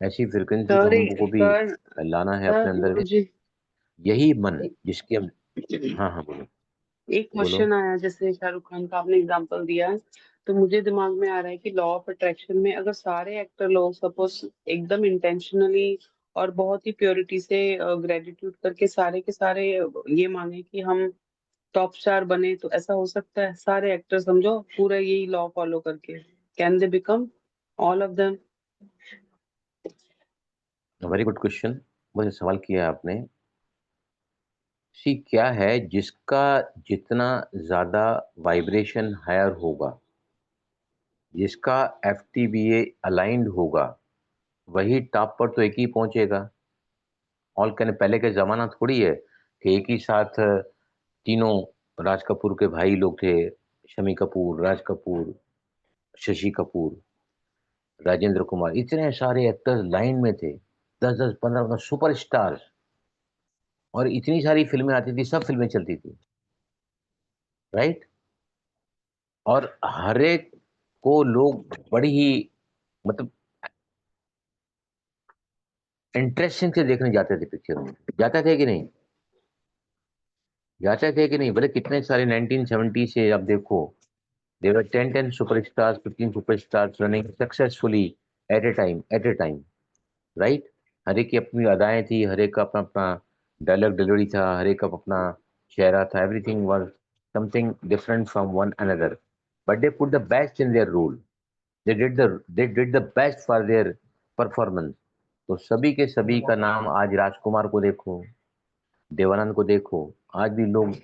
ऐसी फ्रीक्वेंसी को सर हमको भी सर लाना है अपने सर अंदर। मुझे यही मन जिसके हम, हाँ हाँ बोलो एक बोलो। क्वेश्चन आया, जैसे शाहरुख खान का आपने एग्जांपल दिया है, तो मुझे दिमाग में आ रहा है कि लॉ ऑफ अट्रैक्शन में अगर सारे एक्टर लोग सपोज एकदम इंटेंशनली और बहुत ही प्योरिटी से ग्रेटिट्यूड करके सारे के सारे ये मांगे कि हम टॉप स्टार बने, तो ऐसा हो सकता है? सारे एक्टर समझो पूरा यही लॉ फॉलो करके, can they become all of them? Very good question, मुझे सवाल किया आपने। सी क्या है, जिसका जितना ज्यादा वाइब्रेशन हायर होगा, जिसका FTBA अलाइंड होगा, वही टॉप पर तो एक ही पहुंचेगा। ऑल कहने पहले के जमाना थोड़ी है कि एक ही साथ तीनों राज कपूर के भाई लोग थे, शमी कपूर, राज कपूर, शशि कपूर, राजेंद्र कुमार, इतने सारे एक्टर्स लाइन में थे, 10-10, 15 सुपर स्टार्स, और इतनी सारी फिल्में आती थी, सब फिल्में चलती थी, राइट? और हर एक को लोग बड़ी ही मतलब इंटरेस्टिंग से देखने जाते थे। पिक्चर में जाते थे कि नहीं? जाते थे कि नहीं? बोले कितने सारे 1970 से आप देखो, there were 10 superstars, 15 superstars running successfully at a time, right? हर एक की अपनी अदाएं थी, हर एक का अपना अपना डायलॉग डिलीवरी था, हर एक का अपना चेहरा था, everything was something different from one another, but they put the best in their role, they did the best for their performance। तो सभी के सभी का नाम, आज राजकुमार को देखो, देवानंद को देखो, आज भी लोग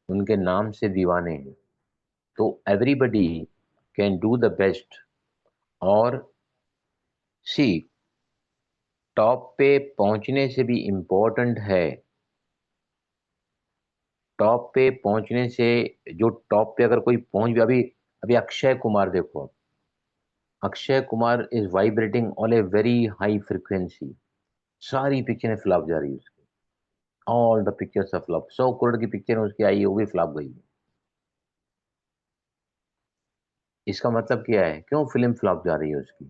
उनके नाम से दीवाने हैं। तो everybody can do the best. और सी, टॉप पे पहुंचने से भी इम्पोर्टेंट है, टॉप पे पहुंचने से, जो टॉप पे अगर कोई पहुंच भी, अभी अभी अक्षय कुमार देखो, Akshay Kumar is vibrating on a very high frequency, सारी पिक्चरें फ्लॉप जा रही है उसकी, all the pictures of flop. 100 crore की पिक्चर उसकी आई है, वो भी फ्लॉप गई है। इसका मतलब क्या है, क्यों फिल्म फ्लॉप जा रही है उसकी?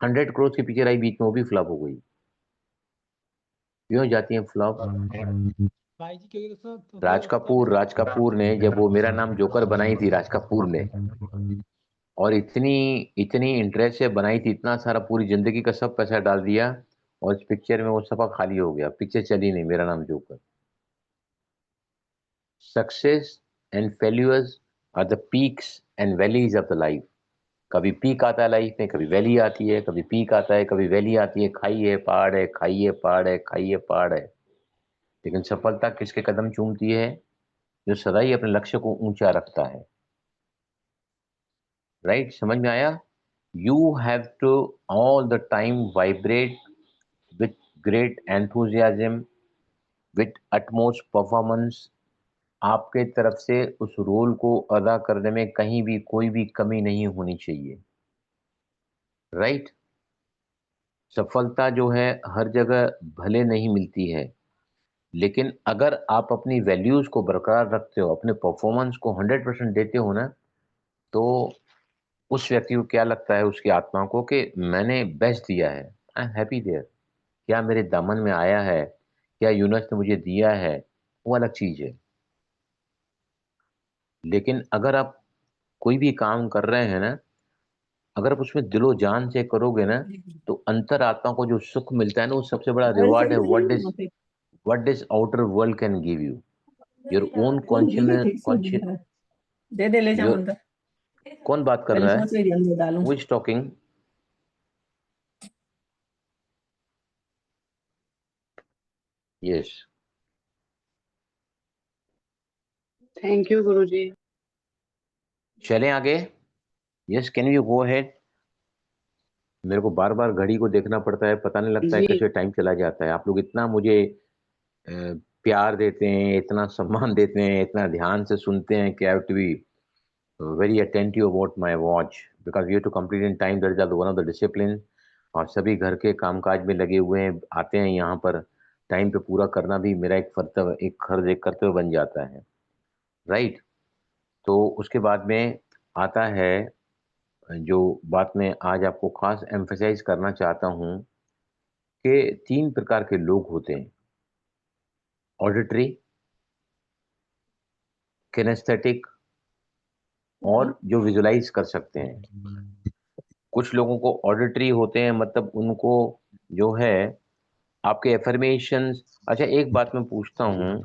100 करोड़ की पिक्चर आई बीच में, वो भी फ्लॉप हो गई। क्यों जाती है फ्लॉप? भाई जी क्योंकि दोस्तों राज कपूर ने जब वो मेरा नाम जोकर बनाई थी, राज कपूर ने, और इतनी इतनी इंटरेस्ट से बनाई थी, इतना सारा पूरी जिंदगी का सब पैसा डाल दिया, और इस पिक्चर में वो सफा खाली हो गया, पिक्चर चली नहीं, Mera Naam Joker. Success and failures are the peaks and valleys of the life. कभी पीक आता है लाइफ में, कभी वैली आती है, कभी पीक आता है, कभी वैली आती है, खाई है, पहाड़ है, खाई है, पहाड़ है, खाई है, पहाड़ है। लेकिन सफलता किसके कदम चूमती है? जो सदा ही अपने लक्ष्य को ऊंचा रखता है। राइट, समझ में आया? You have to all the time vibrate with great enthusiasm, with utmost performance. आपके तरफ से उस रोल को अदा करने में कहीं भी कोई भी कमी नहीं होनी चाहिए। राइट, सफलता जो है हर जगह भले नहीं मिलती है, लेकिन अगर आप अपनी वैल्यूज को बरकरार रखते हो, अपने परफॉर्मेंस को 100% देते हो ना, तो उस व्यक्ति को क्या लगता है, उसकी आत्मा को, कि मैंने बेस्ट दिया है, आई एम हैप्पी देयर, क्या मेरे दामन में आया है, क्या यूनिवर्स ने मुझे दिया है, वो अलग चीज है। लेकिन अगर आप कोई भी काम कर रहे हैं ना, अगर आप उसमें दिलो जान से करोगे ना, तो अंतर आत्मा को जो सुख मिलता है ना, वो सबसे बड़ा रिवार्ड है। What this outer world can give you, your own conscious. दे दे ले जाऊं योर, अंदर। कौन बात कर पहले रहा है? सोच रही थी अंदर डालूं। Who is talking? Yes, thank you गुरुजी। चलें आगे। Yes, can you go ahead? मेरे को बार बार घड़ी को देखना पड़ता है, पता नहीं लगता है जी कैसे टाइम चला जाता है। आप लोग इतना मुझे अ, प्यार देते हैं, इतना सम्मान देते हैं, इतना ध्यान से सुनते हैं कि I have to be very attentive about my watch, because you to complete in time, that is one of the discipline. और सभी घर के कामकाज में लगे हुए हैं, आते हैं यहाँ पर, टाइम पे पूरा करना भी मेरा एक कर्तव्य, एक फर्ज, एक कर्तव्य बन जाता है। राइट, तो उसके बाद में आता है जो बात मैं आज आपको खास एम्फसाइज करना चाहता हूँ, कि 3 प्रकार के लोग होते हैं, ऑडिटरी, किनेस्थेटिक, और जो विजुलाइज कर सकते हैं। कुछ लोगों को ऑडिटरी होते हैं, मतलब उनको जो है आपके एफर्मेशंस। अच्छा, एक बात मैं पूछता हूँ,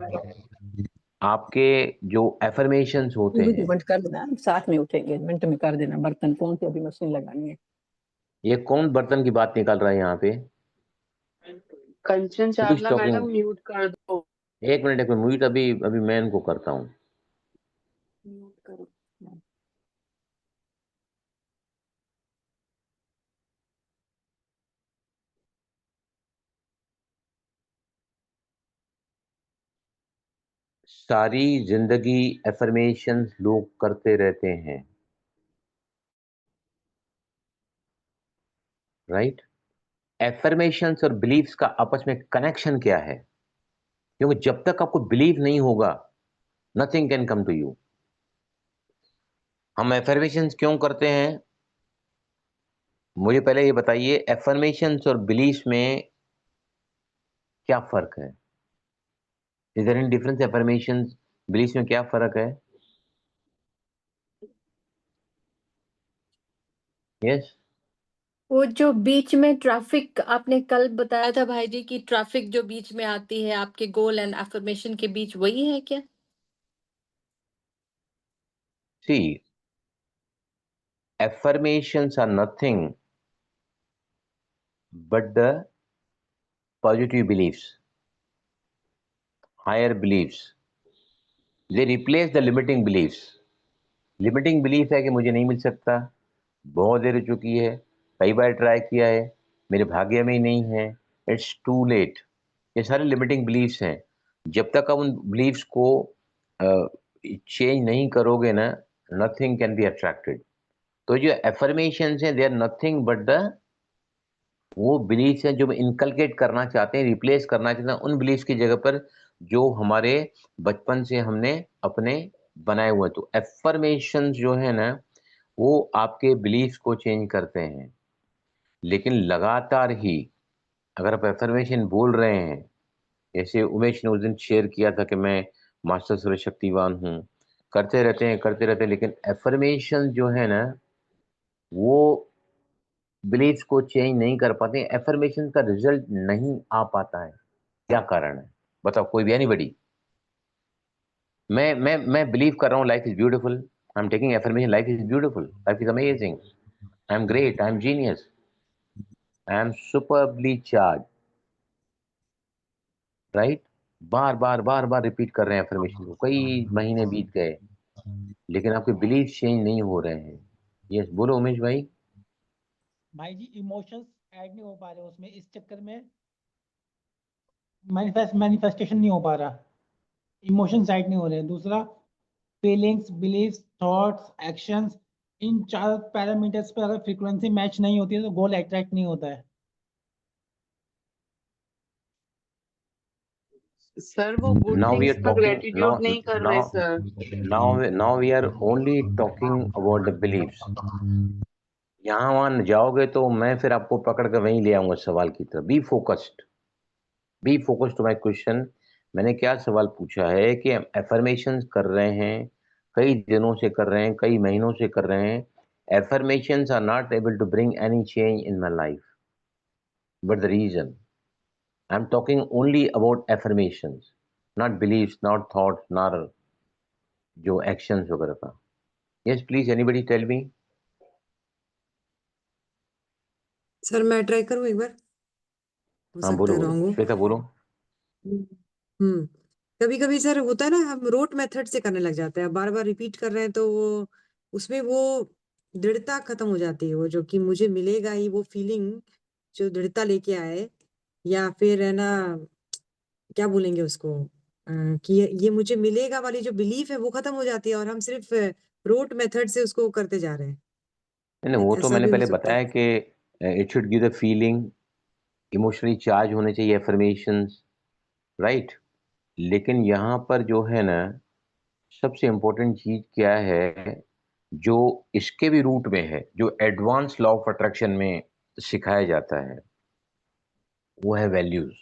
आपके जो एफर्मेशंस होते तू भी हैं, पेमेंट कर देना, साथ में उठेंगे, मिनट में कर देना। बर्तन कौन सी अभी मशीन लगानी है। ये कौन बर्तन की बात निकाल रहा है यहाँ पे? Kanchan who is Chawla madam talking? Mute कर दो। एक मिनट, म्यूट अभी अभी मैं इनको करता हूँ। म्यूट करो। सारी जिंदगी एफर्मेशंस लोग करते रहते हैं, राइट? एफर्मेशंस और बिलीव्स का आपस में कनेक्शन क्या है? क्योंकि जब तक आपको बिलीव नहीं होगा, nothing can come to you. हम एफर्मेशंस क्यों करते हैं? मुझे पहले ये बताइए, एफर्मेशंस और बिलीव्स में क्या फर्क है? Is there any difference? Affirmations, beliefs में क्या फर्क है? यस, वो जो बीच में ट्रैफिक आपने कल बताया था भाई जी की ट्रैफिक जो बीच में आती है आपके गोल एंड अफर्मेशन के बीच, वही है क्या? सी, affirmations are nothing but the positive beliefs, higher beliefs. They replace the limiting beliefs. Limiting belief है कि मुझे नहीं मिल सकता, बहुत देर हो चुकी है, कई बार ट्राई किया है, मेरे भाग्य में ही नहीं है, इट्स टू लेट। ये सारे लिमिटिंग बिलीफ्स हैं। जब तक आप उन बिलीफ्स को चेंज नहीं करोगे ना, नथिंग कैन बी अट्रैक्टेड। तो जो एफर्मेशंस हैं, they are nothing but the वो बिलीफ्स हैं जो इनकलकेट करना चाहते हैं, रिप्लेस करना चाहते हैं उन बिलीफ्स की जगह पर जो हमारे बचपन से हमने अपने बनाए हुए। तो एफर्मेशंस जो है ना, वो आपके बिलीफ्स को चेंज करते हैं। लेकिन लगातार ही अगर आप एफर्मेशन बोल रहे हैं, जैसे उमेश ने उस दिन शेयर किया था कि मैं मास्टर सर्वशक्तिवान हूँ, करते रहते हैं, लेकिन एफर्मेशन जो है ना, वो बिलीफ्स को चेंज नहीं कर पाते। एफर्मेशन का रिजल्ट नहीं आ पाता है। क्या कारण है बताओ, कोई भी, एनीबडी? मैं बिलीव कर रहा हूँ life is beautiful, I am taking affirmation, life is beautiful, life is amazing, I am great, I am genius, I am superbly charge, right? Bar bar repeat कर रहे हैं एफर्मेशन को, कई महीने बीत गए, लेकिन आपके बिलीफ चेंज नहीं हो रहे हैं। यस, बोलो उमेश भाई। भाई जी इमोशंस ऐड नहीं हो पा रहे उसमें, इस चक्कर में मैनिफेस्टेशन नहीं हो पा रहा, इमोशंस ऐड नहीं हो रहे। दूसरा, फीलिंग्स, बिलीव्स, थॉट्स, एक्शंस, इन 4 पैरामीटर्स पे अगर फ्रीक्वेंसी मैच नहीं होती है तो गोल अट्रैक्ट नहीं होता है। सर वो good Now we things are का talking ग्रेटिट्यूड नहीं कर रहे sir. now we are only talking about the beliefs. यहाँ वहां जाओगे तो मैं फिर आपको पकड़ कर वहीं ले आऊंगा सवाल की तरफ। Be focused to my question. मैंने क्या सवाल पूछा है कि हम एफर्मेशन कर रहे हैं, कई दिनों से कर रहे हैं, कई महीनों से कर रहे हैं, affirmations are not able to bring any change in my life, but the reason I am talking only about affirmations, not beliefs, not thoughts, not जो एक्शंस वगैरह का। Yes please, anybody tell me. Sir मैं ट्राई करूँ एक बार, हो हाँ सकता बोलो है बोलो, रॉन्ग हो। श्वेता बोलो। हम्म। कभी कभी सर होता है ना, हम रोट मेथड से करने लग जाते हैं, बार बार रिपीट कर रहे हैं तो वो उसमें वो दृढ़ता खत्म हो जाती है, वो जो कि मुझे मिलेगा ही, वो फीलिंग जो दृढ़ता लेके आए, या फिर है ना, क्या बोलेंगे उसको, कि ये मुझे मिलेगा वाली जो बिलीफ है वो खत्म हो जाती है, और हम सिर्फ रोट मेथड से उसको करते जा रहे हैं। नहीं वो तो ऐसा मैंने भी हो पहले सकता बताया है। कि it should give the feeling, emotionally charge होने चाहिए एफर्मेशंस, राइट? लेकिन यहाँ पर जो है ना, सबसे इम्पोर्टेंट चीज क्या है, जो इसके भी रूट में है, जो एडवांस लॉ ऑफ अट्रैक्शन में सिखाया जाता है, वो है वैल्यूज।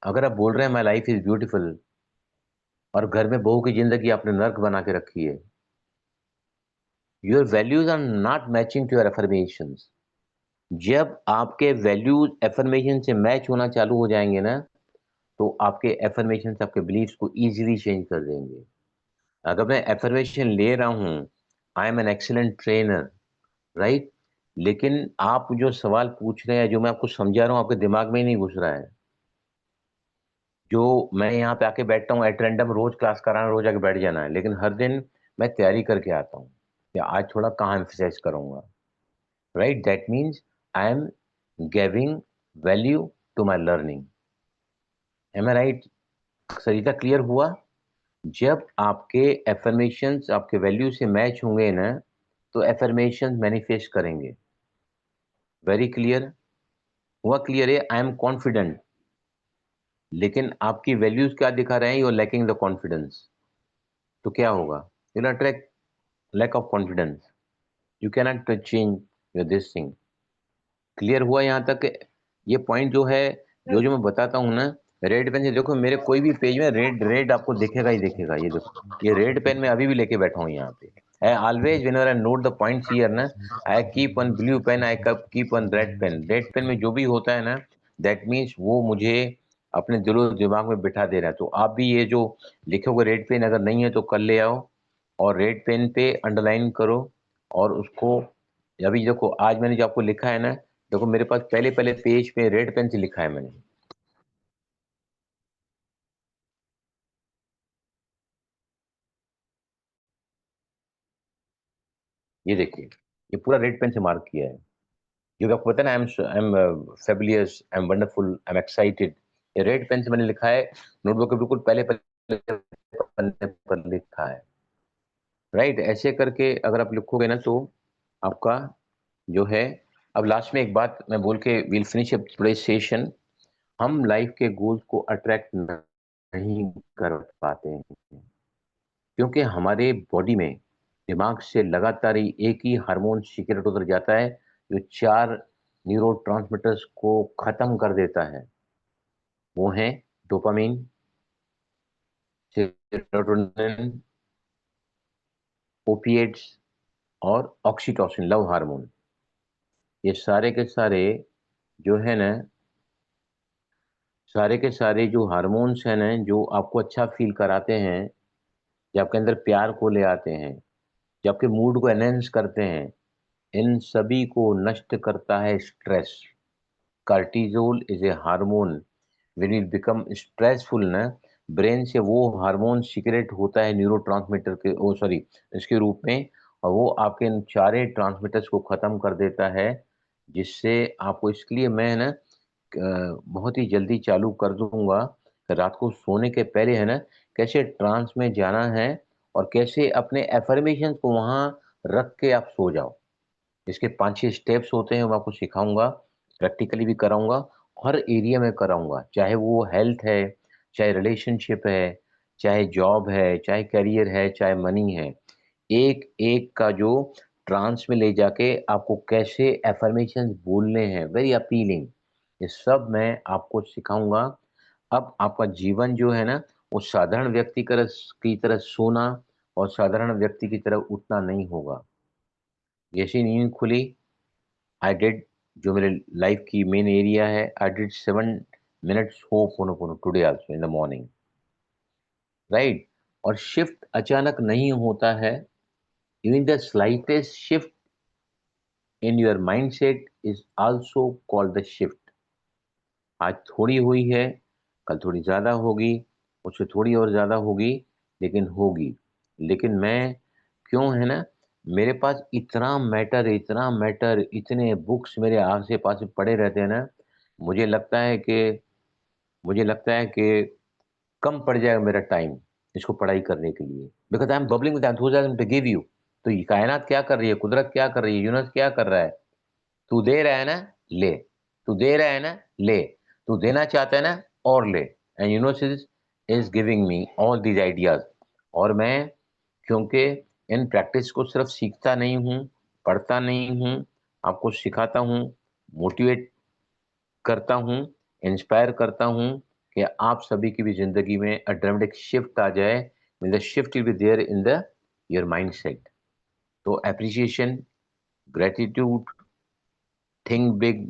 अगर आप बोल रहे हैं माई लाइफ इज ब्यूटीफुल, और घर में बहू की जिंदगी आपने नर्क बना के रखी है, your values are not matching to your affirmations. जब आपके वैल्यूज एफर्मेशन से मैच होना चालू हो जाएंगे ना, तो आपके एफर्मेशन आपके बिलीफ्स को इजीली चेंज कर देंगे। अगर मैं एफर्मेशन ले रहा हूं, I am N excellent trainer, right, लेकिन आप जो सवाल पूछ रहे हैं, जो मैं आपको समझा रहा हूं, आपके दिमाग में ही नहीं घुस रहा है। जो मैं यहाँ पे आके बैठता हूँ एट रैंडम, रोज क्लास कराना, रोज आके बैठ जाना है, लेकिन हर दिन मैं तैयारी करके आता हूँ कि आज थोड़ा कहाँ एम्फसाइज करूंगा, right? That means I am giving value to my learning. Am I right Sarita? Clear हुआ? जब आपके एफर्मेशंस आपके वैल्यू से मैच होंगे ना, तो एफर्मेशंस मैनिफेस्ट करेंगे। वेरी क्लियर हुआ? क्लियर है? आई एम कॉन्फिडेंट, लेकिन आपकी वैल्यूज क्या दिखा रहे हैं? You are lacking the confidence. तो क्या होगा? You will attract lack of confidence, you cannot change your this thing. Clear हुआ यहाँ तक? ये पॉइंट जो है, जो जो मैं बताता हूँ ना, रेड पेन से देखो, मेरे कोई भी पेज में रेड रेड आपको दिखेगा ही दिखेगा। ये देखो, ये रेड पेन मैं अभी भी लेके बैठा हूँ यहाँ पे। I always whenever I note the points here ना, I keep on blue pen, I keep on red pen. Red pen में जो भी होता है ना, दैट मीन्स वो मुझे अपने दिलो दिमाग में बिठा दे रहा है। तो आप भी ये जो लिखोगे रेड पेन, अगर नहीं है तो कल ले आओ, और रेड पेन पे अंडरलाइन करो, और उसको अभी देखो, आज मैंने जो आपको लिखा है ना, देखो मेरे पास पहले पहले पेज पे रेड पेन से लिखा है मैंने। ये देखिए, ये पूरा रेड पेन से मार्क किया है। जो आपको पता है ना, I am fabulous, I am wonderful, I am excited, ये रेड पेन से मैंने लिखा है, नोटबुक के बिल्कुल पहले पन्ने पर लिखा है, राइट। ऐसे करके अगर आप लिखोगे ना तो आपका जो है, अब लास्ट में एक बात मैं बोल के will finish up today session. हम लाइफ के गोल्स को अट्रैक्ट नहीं कर पाते हैं क्योंकि हमारे बॉडी में, दिमाग से लगातार ही एक ही हार्मोन सीक्रेट होकर जाता है जो 4 न्यूरोट्रांसमीटर्स को खत्म कर देता है। वो हैं डोपामिन, सेरोटोनिन, ओपिएट्स और ऑक्सीटोसिन, लव हार्मोन। ये सारे के सारे जो है ना, सारे के सारे जो हार्मोन्स हैं ना, जो आपको अच्छा फील कराते हैं, जो आपके अंदर प्यार को ले आते हैं, जो आपके मूड को एनहेंस करते हैं, इन सभी को नष्ट करता है stress. Cortisol is a hormone, when it become stressful ना, ब्रेन से वो हार्मोन सीक्रेट होता है न्यूरोट्रांसमीटर के, ओ सॉरी, इसके रूप में, और वो आपके इन सारे ट्रांसमीटर्स को खत्म कर देता है, जिससे आपको, इसके लिए मैं ना बहुत ही जल्दी चालू कर दूंगा रात को सोने के पहले, है ना, कैसे ट्रांस में जाना है और कैसे अपने एफर्मेशन को वहां रख के आप सो जाओ। इसके 5-6 स्टेप्स होते हैं, वो आपको सिखाऊंगा, प्रैक्टिकली भी कराऊंगा, हर एरिया में कराऊंगा, चाहे वो हेल्थ है, चाहे रिलेशनशिप है, चाहे जॉब है, चाहे करियर है, चाहे मनी है। एक एक का जो ट्रांस में ले जाके आपको कैसे एफर्मेशंस बोलने हैं, वेरी अपीलिंग, ये सब मैं आपको सिखाऊंगा। अब आपका जीवन जो है ना, वो साधारण व्यक्ति की तरह सोना और साधारण व्यक्ति की तरह उठना नहीं होगा। जैसे नींद खुली, आई डिड, जो मेरे लाइफ की मेन एरिया है, I did 7 minutes ho'oponopono today also in the morning, right. और शिफ्ट अचानक नहीं होता है, even the slightest shift in your mindset is also called the shift. आज थोड़ी हुई है, कल थोड़ी ज्यादा होगी, उससे थोड़ी और ज्यादा होगी, लेकिन होगी। लेकिन मैं, क्यों है ना, मेरे पास इतना मैटर, इतना मैटर, इतने बुक्स मेरे आसे पास पड़े रहते हैं ना, मुझे लगता है कि मुझे लगता है कि कम पड़ जाएगा मेरा टाइम इसको पढ़ाई करने के लिए, because I am bubbling with enthusiasm to give you. तो ये कायनात क्या कर रही है, कुदरत क्या कर रही है, यूनिवर्स क्या कर रहा है, तू दे रहा है ना, ले, तू दे रहा है ना, ले, तू देना चाहता है ना, और ले। And universe is giving me all these ideas. और मैं, क्योंकि इन प्रैक्टिस को सिर्फ सीखता नहीं हूँ, पढ़ता नहीं हूँ, आपको सिखाता हूँ, मोटिवेट करता हूँ, इंस्पायर करता हूँ कि आप सभी की भी जिंदगी में अ ड्रामेटिक शिफ्ट आ जाए, the shift will be there in the your mindset. तो appreciation, gratitude, think big,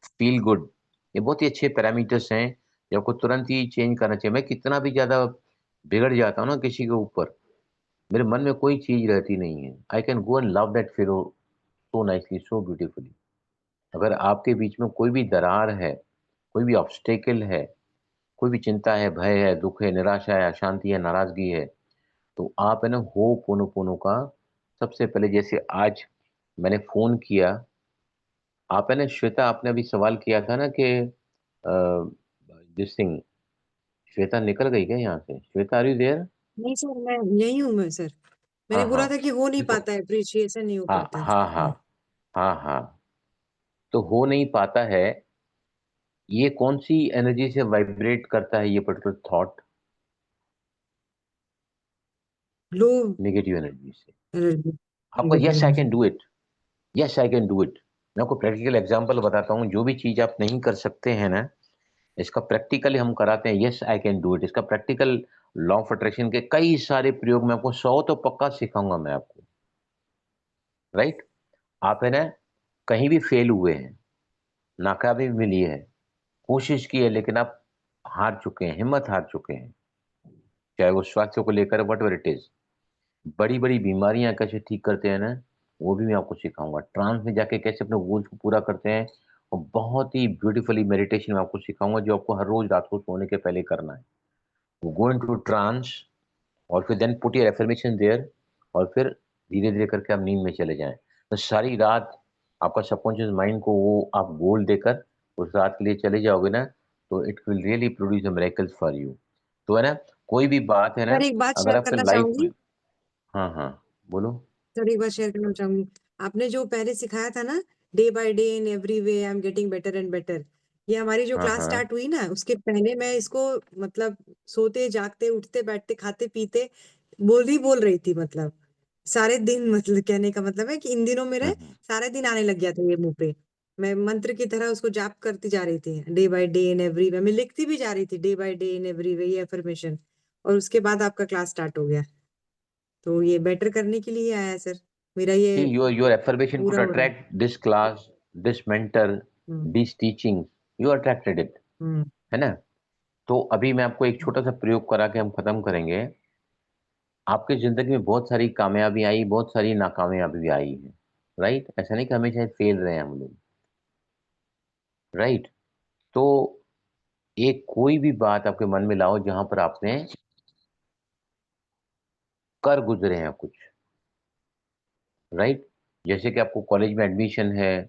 feel good, ये बहुत ही अच्छे पैरामीटर्स हैं जो आपको तुरंत ही चेंज करना चाहिए। मैं कितना भी ज्यादा बिगड़ जाता हूँ ना किसी के ऊपर, मेरे मन में कोई चीज रहती नहीं है, I can go and love that fellow so nicely, so beautifully. अगर आपके बीच में कोई भी दरार है, कोई भी ऑब्स्टेकल है, कोई भी चिंता है, भय है, दुख है, निराशा है, अशांति है, नाराजगी है, तो आप है ना हो पोनो पोनो का, सबसे पहले जैसे आज मैंने फोन किया, आप है ना श्वेता, आपने अभी सवाल किया था ना कि दिस थिंग, श्वेता निकल गई क्या यहाँ से, श्वेता आर यू देयर? नहीं सर, मैं यही हूँ मैं सर। मैंने हाँ बोला हाँ, था कि हो नहीं देखो, पाता है, अप्रिशिएशन नहीं हो हाँ पाता है। हाँ हाँ, हाँ हाँ, तो हो नहीं पाता है, ये कौन सी एनर्जी से वाइब्रेट करता है ये पर्टिकुलर थॉट? लो नेगेटिव एनर्जी से। एनर्जी, आपको negative yes I energy. Can do it, yes I can do it. मैं आपको प्रैक्टिकल एग्जांपल बताता हूँ, जो भी चीज आप नहीं कर सकते हैं ना, इसका प्रैक्टिकली हम कराते हैं, yes I can do it. इसका प्रैक्टिकल लॉ ऑफ अट्रैक्शन के कई सारे प्रयोग मैं आपको 100 तो पक्का सिखाऊंगा मैं आपको, राइट। आप है ना कहीं भी फेल हुए हैं, नाकामयाबी मिली है, कोशिश की है, लेकिन आप हार चुके हैं, हिम्मत हार चुके हैं, चाहे वो स्वास्थ्य को लेकर वट एवर इट इज, बड़ी बड़ी बीमारियां कैसे ठीक करते हैं ना, वो भी मैं आपको सिखाऊंगा। ट्रांस में जाके कैसे अपने गोल्स को पूरा करते हैं, और बहुत ही ब्यूटीफुली मेडिटेशन मैं आपको सिखाऊंगा जो आपको हर रोज रात को सोने के पहले करना है। गो इनटू ट्रांस, और फिर then put your affirmation there, और फिर धीरे धीरे करके आप नींद में चले जाएं। तो सारी रात आपका सबकॉन्शियस माइंड को वो आप गोल देकर उस रात के लिए चले जाओगे ना, तो it will really produce a miracles for you. तो है ना, कोई भी बात है ना, सर एक बात अगर शेयर आपके करना लाइफ चाहूंगी। में, हाँ हाँ बोलो। सर एक बात शेयर करना चाहूंगी। आपने जो पहले सिखाया था ना, day by day in every way I am getting better and better, ये हमारी जो हाँ क्लास हाँ स्टार्ट हुई ना, उसके पहले मैं इसको मतलब सोते जागते उठते बैठते खाते पीते बोल रही थी, मतलब सारे दिन, मतलब कहने का मतलब है कि इन दिनों मेरे हम्म। सारे दिन आने लग गया था ये मुंह पे। मैं मंत्र की तरह उसको जाप करती जा रही थी, day by day in every way, मैं लिखती भी जा रही थी day by day in every way, ये अफर्मेशन। और उसके बाद आपका क्लास स्टार्ट हो गया, तो ये बेटर करने के लिए आया है सर, मेरा ये See, your affirmation पूरा could हो रहा है। attract this class, this mentor, hmm these teachings. You attracted it, हम्म है ना? तो अभी मैं आपको एक छोटा सा प्रयोग करा के हम खत्म करेंगे। आपकी जिंदगी में बहुत सारी कामयाबी आई, बहुत सारी नाकामयाबी भी आई है, राइट? ऐसा नहीं कि हमेशा फेल रहे हैं हम लोग, राइट? तो एक कोई भी बात आपके मन में लाओ जहां पर आपने कर गुजरे हैं कुछ, राइट? जैसे कि आपको कॉलेज में एडमिशन है,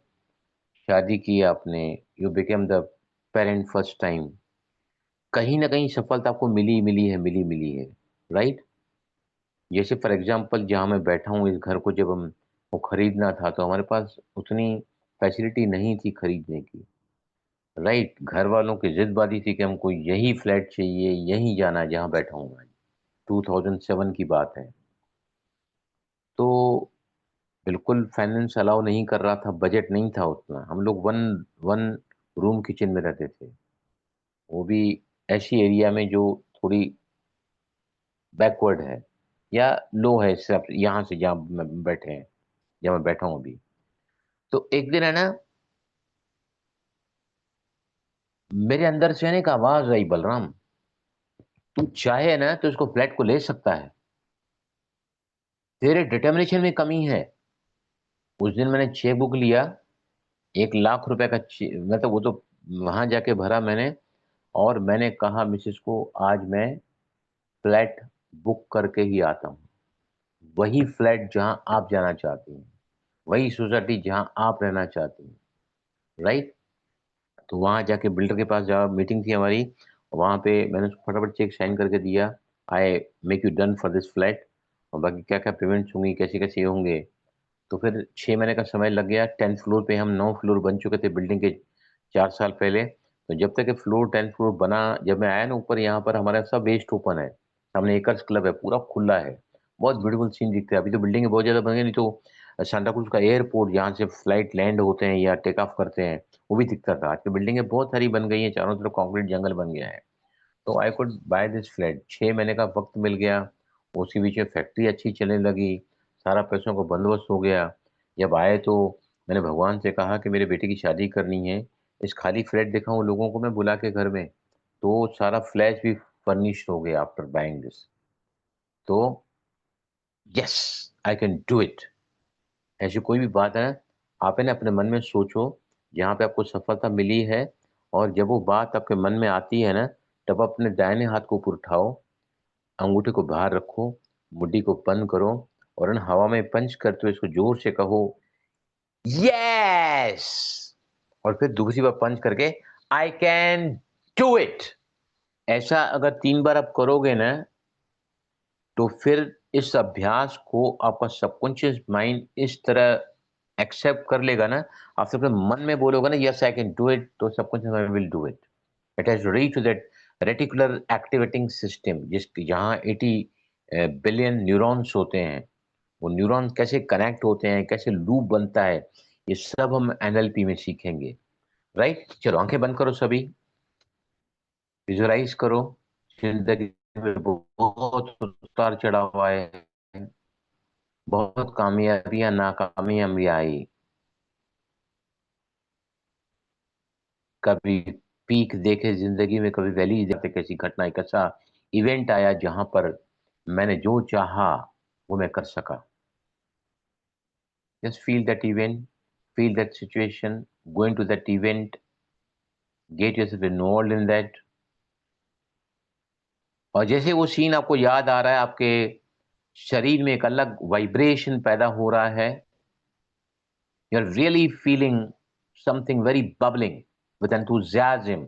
शादी की आपने, you became the parent first time, कहीं ना कहीं सफलता आपको मिली है, राइट? जैसे फॉर एग्जांपल जहां मैं बैठा हूँ इस घर को जब हम वो खरीदना था तो हमारे पास उतनी फैसिलिटी नहीं थी खरीदने की, राइट? घर वालों की जिदबाजी थी कि हमको यही फ्लैट चाहिए, यहीं जाना है जहां बैठा हूँ मैं। 2007 की बात है। तो बिल्कुल फाइनेंस अलाउ नहीं कर रहा था, बजट नहीं था उतना। हम लोग वन वन रूम किचन में रहते थे, वो भी ऐसी एरिया में जो थोड़ी बैकवर्ड है या लो है, सिर्फ यहाँ से जहाँ बैठे हैं, जहाँ मैं बैठा हूँ अभी। तो एक दिन है ना, मेरे अंदर से ना एक आवाज आई, बलराम तू चाहे ना तो इसको फ्लैट को ले सकता है, तेरे डिटर्मिनेशन में कमी है। उस दिन मैंने चेक बुक लिया, 1 लाख रुपए का मतलब वो तो वहां जाके भरा मैंने, और मैंने कहा मिसेस को आज मैं फ्लैट बुक करके ही आता हूँ, वही फ्लैट जहां आप जाना चाहती हैं, वही सोसाइटी जहां आप रहना चाहती हैं, राइट? तो वहां जाके बिल्डर के पास जा मीटिंग थी हमारी, वहां पे मैंने उसको फटाफट चेक साइन करके दिया, I make you done for this flat, और बाकी क्या क्या पेमेंट्स होंगी, कैसे कैसे ये होंगे। तो फिर 6 महीने का समय लग गया। 10th फ्लोर पे हम 9 फ्लोर बन चुके थे बिल्डिंग के 4 साल पहले। तो जब तक ये फ्लोर 10th फ्लोर बना, जब मैं आया ना ऊपर, यहाँ पर हमारा सब वेस्ट ओपन है, सामने एकर्स क्लब है, पूरा खुला है, बहुत ब्यूटीफुल सीन दिखता है। अभी तो बिल्डिंग बहुत ज्यादा बन गई, नहीं तो सांता क्रूज का एयरपोर्ट जहाँ से फ्लाइट लैंड होते हैं या टेक ऑफ करते हैं, वो भी दिखता था। आजकल बिल्डिंगें बहुत सारी बन गई हैं, चारों तरफ कॉन्क्रीट जंगल बन गया है। तो I could by this flat, 6 महीने का वक्त मिल गया। उसके बीच में फैक्ट्री अच्छी चलने लगी, सारा पैसों का बंदोबस्त हो गया। जब आए तो मैंने भगवान से कहा कि मेरे बेटे की शादी करनी है, इस खाली फ्लैट देखा हूँ लोगों को मैं बुला के घर में, तो सारा फ्लैट भी फर्निश्ड हो गया आफ्टर बाइंग दिस। तो yes, I can do it. ऐसी कोई भी बात है, आप है ना अपने मन में सोचो जहाँ पे आपको सफलता मिली है, और जब वो बात आपके मन में आती है ना, तब अपने दाहिने हाथ को ऊपर उठाओ, अंगूठे को बाहर रखो, मुट्ठी को बंद करो, और इन हवा में पंच करते हुए इसको जोर से कहो यस, और फिर दूसरी बार पंच करके आई कैन डू इट। ऐसा अगर 3 बार आप करोगे ना, तो फिर इस अभ्यास को आपका सबकॉन्शियस माइंड इस तरह एक्सेप्ट कर लेगा ना, आप अपने मन में बोलोगे ना yes I can do it, तो subconscious mind will do it. It has reach that reticular activating system, जिस जहाँ 80 बिलियन न्यूरॉन्स होते हैं। वो न्यूरॉन कैसे कनेक्ट होते हैं, कैसे लूप बनता है, ये सब हम एनएलपी में सीखेंगे, राइट? चलो आंखें बंद करो सभी, विजुअलाइज करो जिंदगी में बहुत उतार चढ़ाव आए, बहुत कामयाबियां नाकामयाबियां आई, कभी पीक देखे जिंदगी में, कभी वैली देखे, कैसी घटना, एक ऐसा इवेंट आया जहां पर मैंने जो चाहा वो मैं कर सका। Just feel that event, feel that situation, go into that event, get yourself involved in that। और जैसे वो सीन आपको याद आ रहा है, आपके शरीर में एक अलग वाइब्रेशन पैदा हो रहा है। You are really feeling something very bubbling with enthusiasm.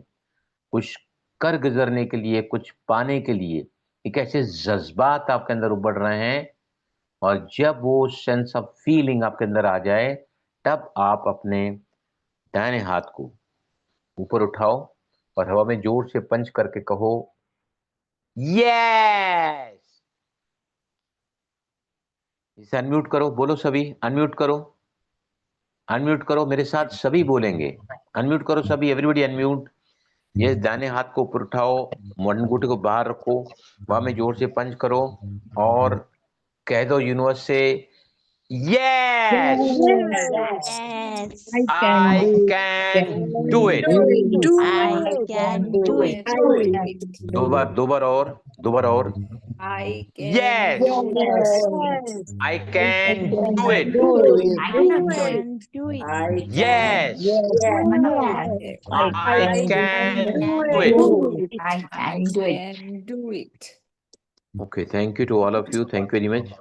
कुछ कर गुजरने के लिए, कुछ पाने के लिए एक ऐसे जज्बात आपके अंदर उभर रहे हैं। और जब वो सेंस ऑफ फीलिंग आपके अंदर आ जाए, तब आप अपने दाहिने हाथ को ऊपर उठाओ और हवा में जोर से पंच करके कहो यस। इसे अनम्यूट करो, बोलो सभी, अनम्यूट करो, अनम्यूट करो, मेरे साथ सभी बोलेंगे। अनम्यूट करो सभी, एवरीबॉडी अनम्यूट। ये दाहिने हाथ को ऊपर उठाओ, अंगूठे को बाहर रखो, हवा में जोर से पंच करो और कह दो यूनिवर्स से yes, Yes, I can do it. I can do it. दो बार और, I can yes, do I can do it. I can do it. Yes, I can do it. I can do it. can do it. Okay, thank you to all of you, thank you very much.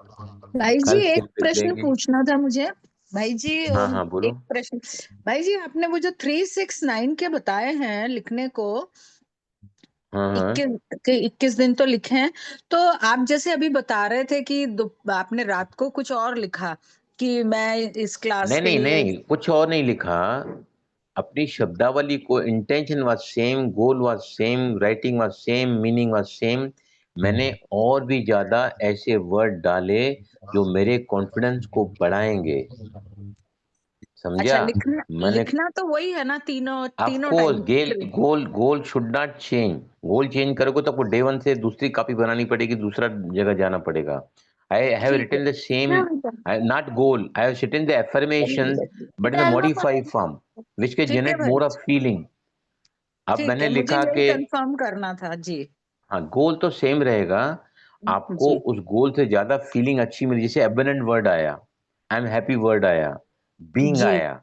भाई जी कल एक फिर प्रश्न मिलेंगे। पूछना था मुझे। भाई जी हाँ हाँ बोलो। एक प्रश्न। भाई जी आपने वो जो 369 के बताए हैं लिखने को, हाँ हाँ 21 दिन तो लिखे हैं, तो आप जैसे अभी बता रहे थे कि आपने रात को कुछ और लिखा कि मैं इस क्लास नहीं के नहीं लिए। नहीं, कुछ और नहीं लिखा। अपनी शब्दावली को, intention was same, goal was same, writing was same, meaning was same. मैंने और भी ज्यादा ऐसे वर्ड डाले जो मेरे कॉन्फिडेंस को बढ़ाएंगे, अच्छा समझा? मैंने लिखना तो वही है ना, तीनों of time. Course goal should not change. Goal change करोगे तो आपको डे 1 से दूसरी कॉपी बनानी पड़ेगी, दूसरा जगह जाना पड़ेगा। आई हैव ठीक है written the same, not goal, I have written the affirmations but in the modified form which can ठीक है जनरेट भाई मोर ऑफ फीलिंग। अब ठीक मैंने है, मुझे लिखा यही कि कंफर्म करना था जी। हाँ, गोल तो सेम रहेगा, आपको जी उस गोल से ज्यादा फीलिंग अच्छी मिली। जैसे एबंडेंट वर्ड आया, आई एम हैप्पी वर्ड आया, बीइंग जी आया,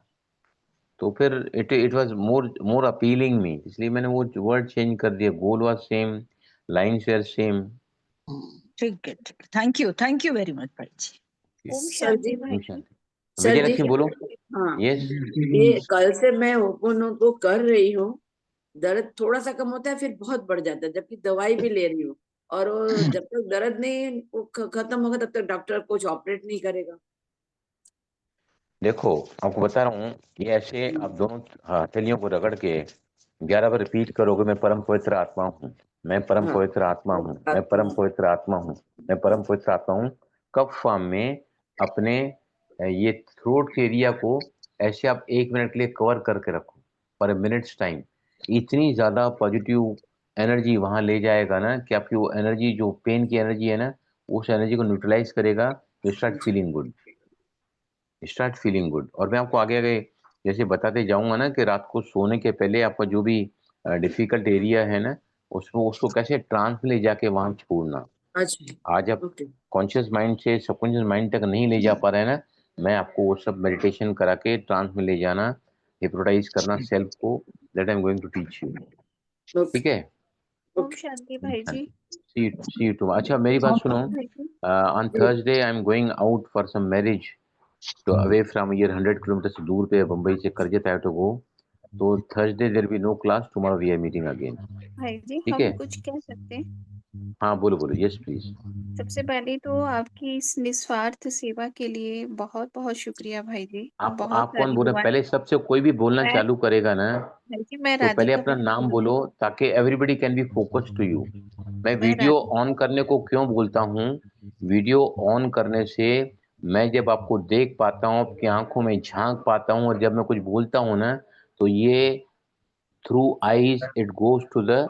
तो फिर it was more appealing me, इसलिए मैंने वो वर्ड चेंज कर दिया। Goal was same, lines were same. ठीक है थैंक यू वेरी मच भाई जी। ओम सर शांति जी, भाई जी। सर जी, विजयलक्ष्मी बोलो। हाँ, यस, ये कल से मैं होपोनोपोनो कर रही हूँ। दर्द थोड़ा सा कम होता है, फिर बहुत बढ़ जाता है, जबकि दवाई भी ले रही हूँ। और वो जब तक दर्द नहीं खत्म होगा तब तक डॉक्टर कुछ ऑपरेट नहीं करेगा। देखो आपको बता रहा हूँ, ये ऐसे आप दोनों हथेलियों को रगड़ के 11 बार रिपीट करोगे, मैं परम पवित्र आत्मा हूँ, मैं परम हाँ, पवित्र आत्मा हूँ, मैं परम पवित्र आत्मा हूँ, मैं परम पवित्र आत्मा हूँ। कफ फॉर्म में अपने ये थ्रोट के एरिया को ऐसे आप 1 मिनट के लिए कवर करके रखो फॉर मिनट्स टाइम। इतनी ज्यादा पॉजिटिव एनर्जी वहां ले जाएगा ना कि आपकी वो एनर्जी, जो पेन की एनर्जी है ना, उस एनर्जी को न्यूट्रलाइज करेगा। You start feeling good, start feeling good. और मैं आपको आगे आगे जैसे बताते जाऊंगा ना कि रात को सोने के पहले आपका जो भी डिफिकल्ट एरिया है ना, उसको कैसे ट्रांस में ले जाके वहां छोड़ना। अच्छा, आज आप ओके, कॉन्शियस माइंड से सबकॉन्शियस माइंड तक नहीं ले जा पा रहे हैं ना, मैं आपको वो सब मेडिटेशन करा के ट्रांस में ले जाना, हिप्नोटाइज करना सेल्फ को, that I am going to teach you. ठीक ओके, है? ओम ओके, शांति भाई जी। सी यू टू। अच्छा मेरी बात सुनो, भाई जी। On Thursday I am going out for some marriage, तो अवे फ्रॉम हियर 100 किलोमीटर से दूर पे, बम्बई से करजत आई टू गो। तो Thursday there be no class, tomorrow we are meeting again. भाई जी ठीक हम है? कुछ कह सकते हैं? हाँ बोलो बोलो, यस प्लीज। सबसे पहले तो आपकी इस निस्वार्थ सेवा के लिए बहुत बहुत शुक्रिया भाई जी। बहुत आप कौन सारी बोल रहे हैं? दुआएं। पहले सबसे कोई भी बोलना मैं चालू करेगा ना, भाई जी मैं तो पहले राधिका अपना बात नाम कर रही बोलो हूँ। ताकि everybody can be focus to you. मैं मैं वीडियो राधिका। ऑन करने को क्यों बोलता हूँ? वीडियो ऑन करने से मैं जब आपको देख पाता हूँ, आपकी आंखों में झांक पाता हूँ, और जब मैं कुछ बोलता हूँ ना, तो ये through eyes it goes to the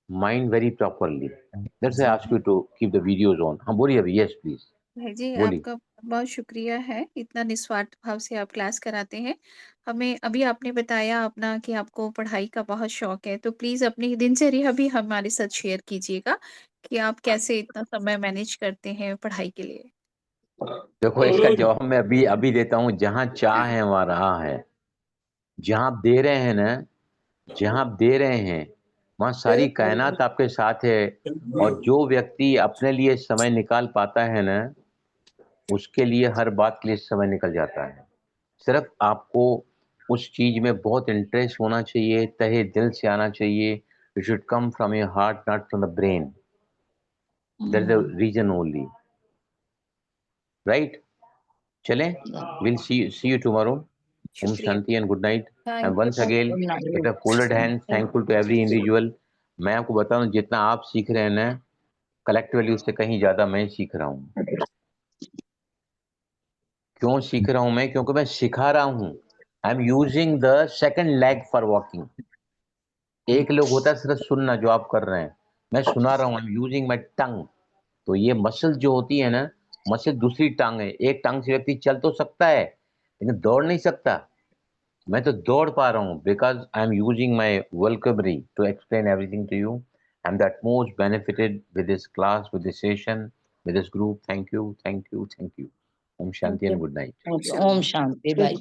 mind very properly. That's I ask you to keep the videos on. हाँ बोलिए अभी, यस प्लीज भाई जी बोलिए। आपका बहुत शुक्रिया है, इतना निस्वार्थ भाव से आप क्लास कराते हैं हमें। अभी आपने बताया अपना कि आपको पढ़ाई का बहुत शौक है, तो प्लीज अपनी दिनचर्या भी हमारे साथ शेयर कीजिएगा कि आप कैसे इतना समय मैनेज करते हैं पढ़ाई के लिए। देखो इसका जवाब मैं अभी अभी देता हूँ। जहाँ चाह है वहाँ राह है। जहाँ आप दे रहे हैं ना, जहाँ आप दे रहे हैं वहाँ सारी कायनात आपके साथ है, और जो व्यक्ति अपने लिए समय निकाल पाता है ना, उसके लिए हर बात के लिए समय निकल जाता है। सिर्फ आपको उस चीज में बहुत इंटरेस्ट होना चाहिए, तहे दिल से आना चाहिए। You should come from your heart, not from the brain. That is the reason only, right? चलें, we'll see you tomorrow. Om शुक्रिया। Shanti and good night. Thank And once you. again, with a folded hand, thankful to every individual. मैं आपको बता रहा हूँ, जितना आप सीख रहे हैं ना, कलेक्टिवली उससे कहीं ज्यादा मैं सीख रहा हूँ। क्यों सीख रहा हूँ मैं? क्योंकि मैं सिखा रहा हूँ। I am using the second leg for walking. एक लोग होता है सिर्फ सुनना, जो आप कर रहे हैं, मैं सुना रहा हूँ। आई एम यूजिंग माई टंग। तो ये मसल जो होती है ना, मसल दूसरी टांग है। एक टांग से व्यक्ति चल तो सकता है, लेकिन दौड़ नहीं सकता। मैं तो दौड़ पा रहा हूँ, because I am using my vocabulary to explain everything to you. I am that most benefited with this class, with this session, with this group. Thank you, thank you, thank you. ओम शांति एंड गुड नाइट। ओम शांति भाई।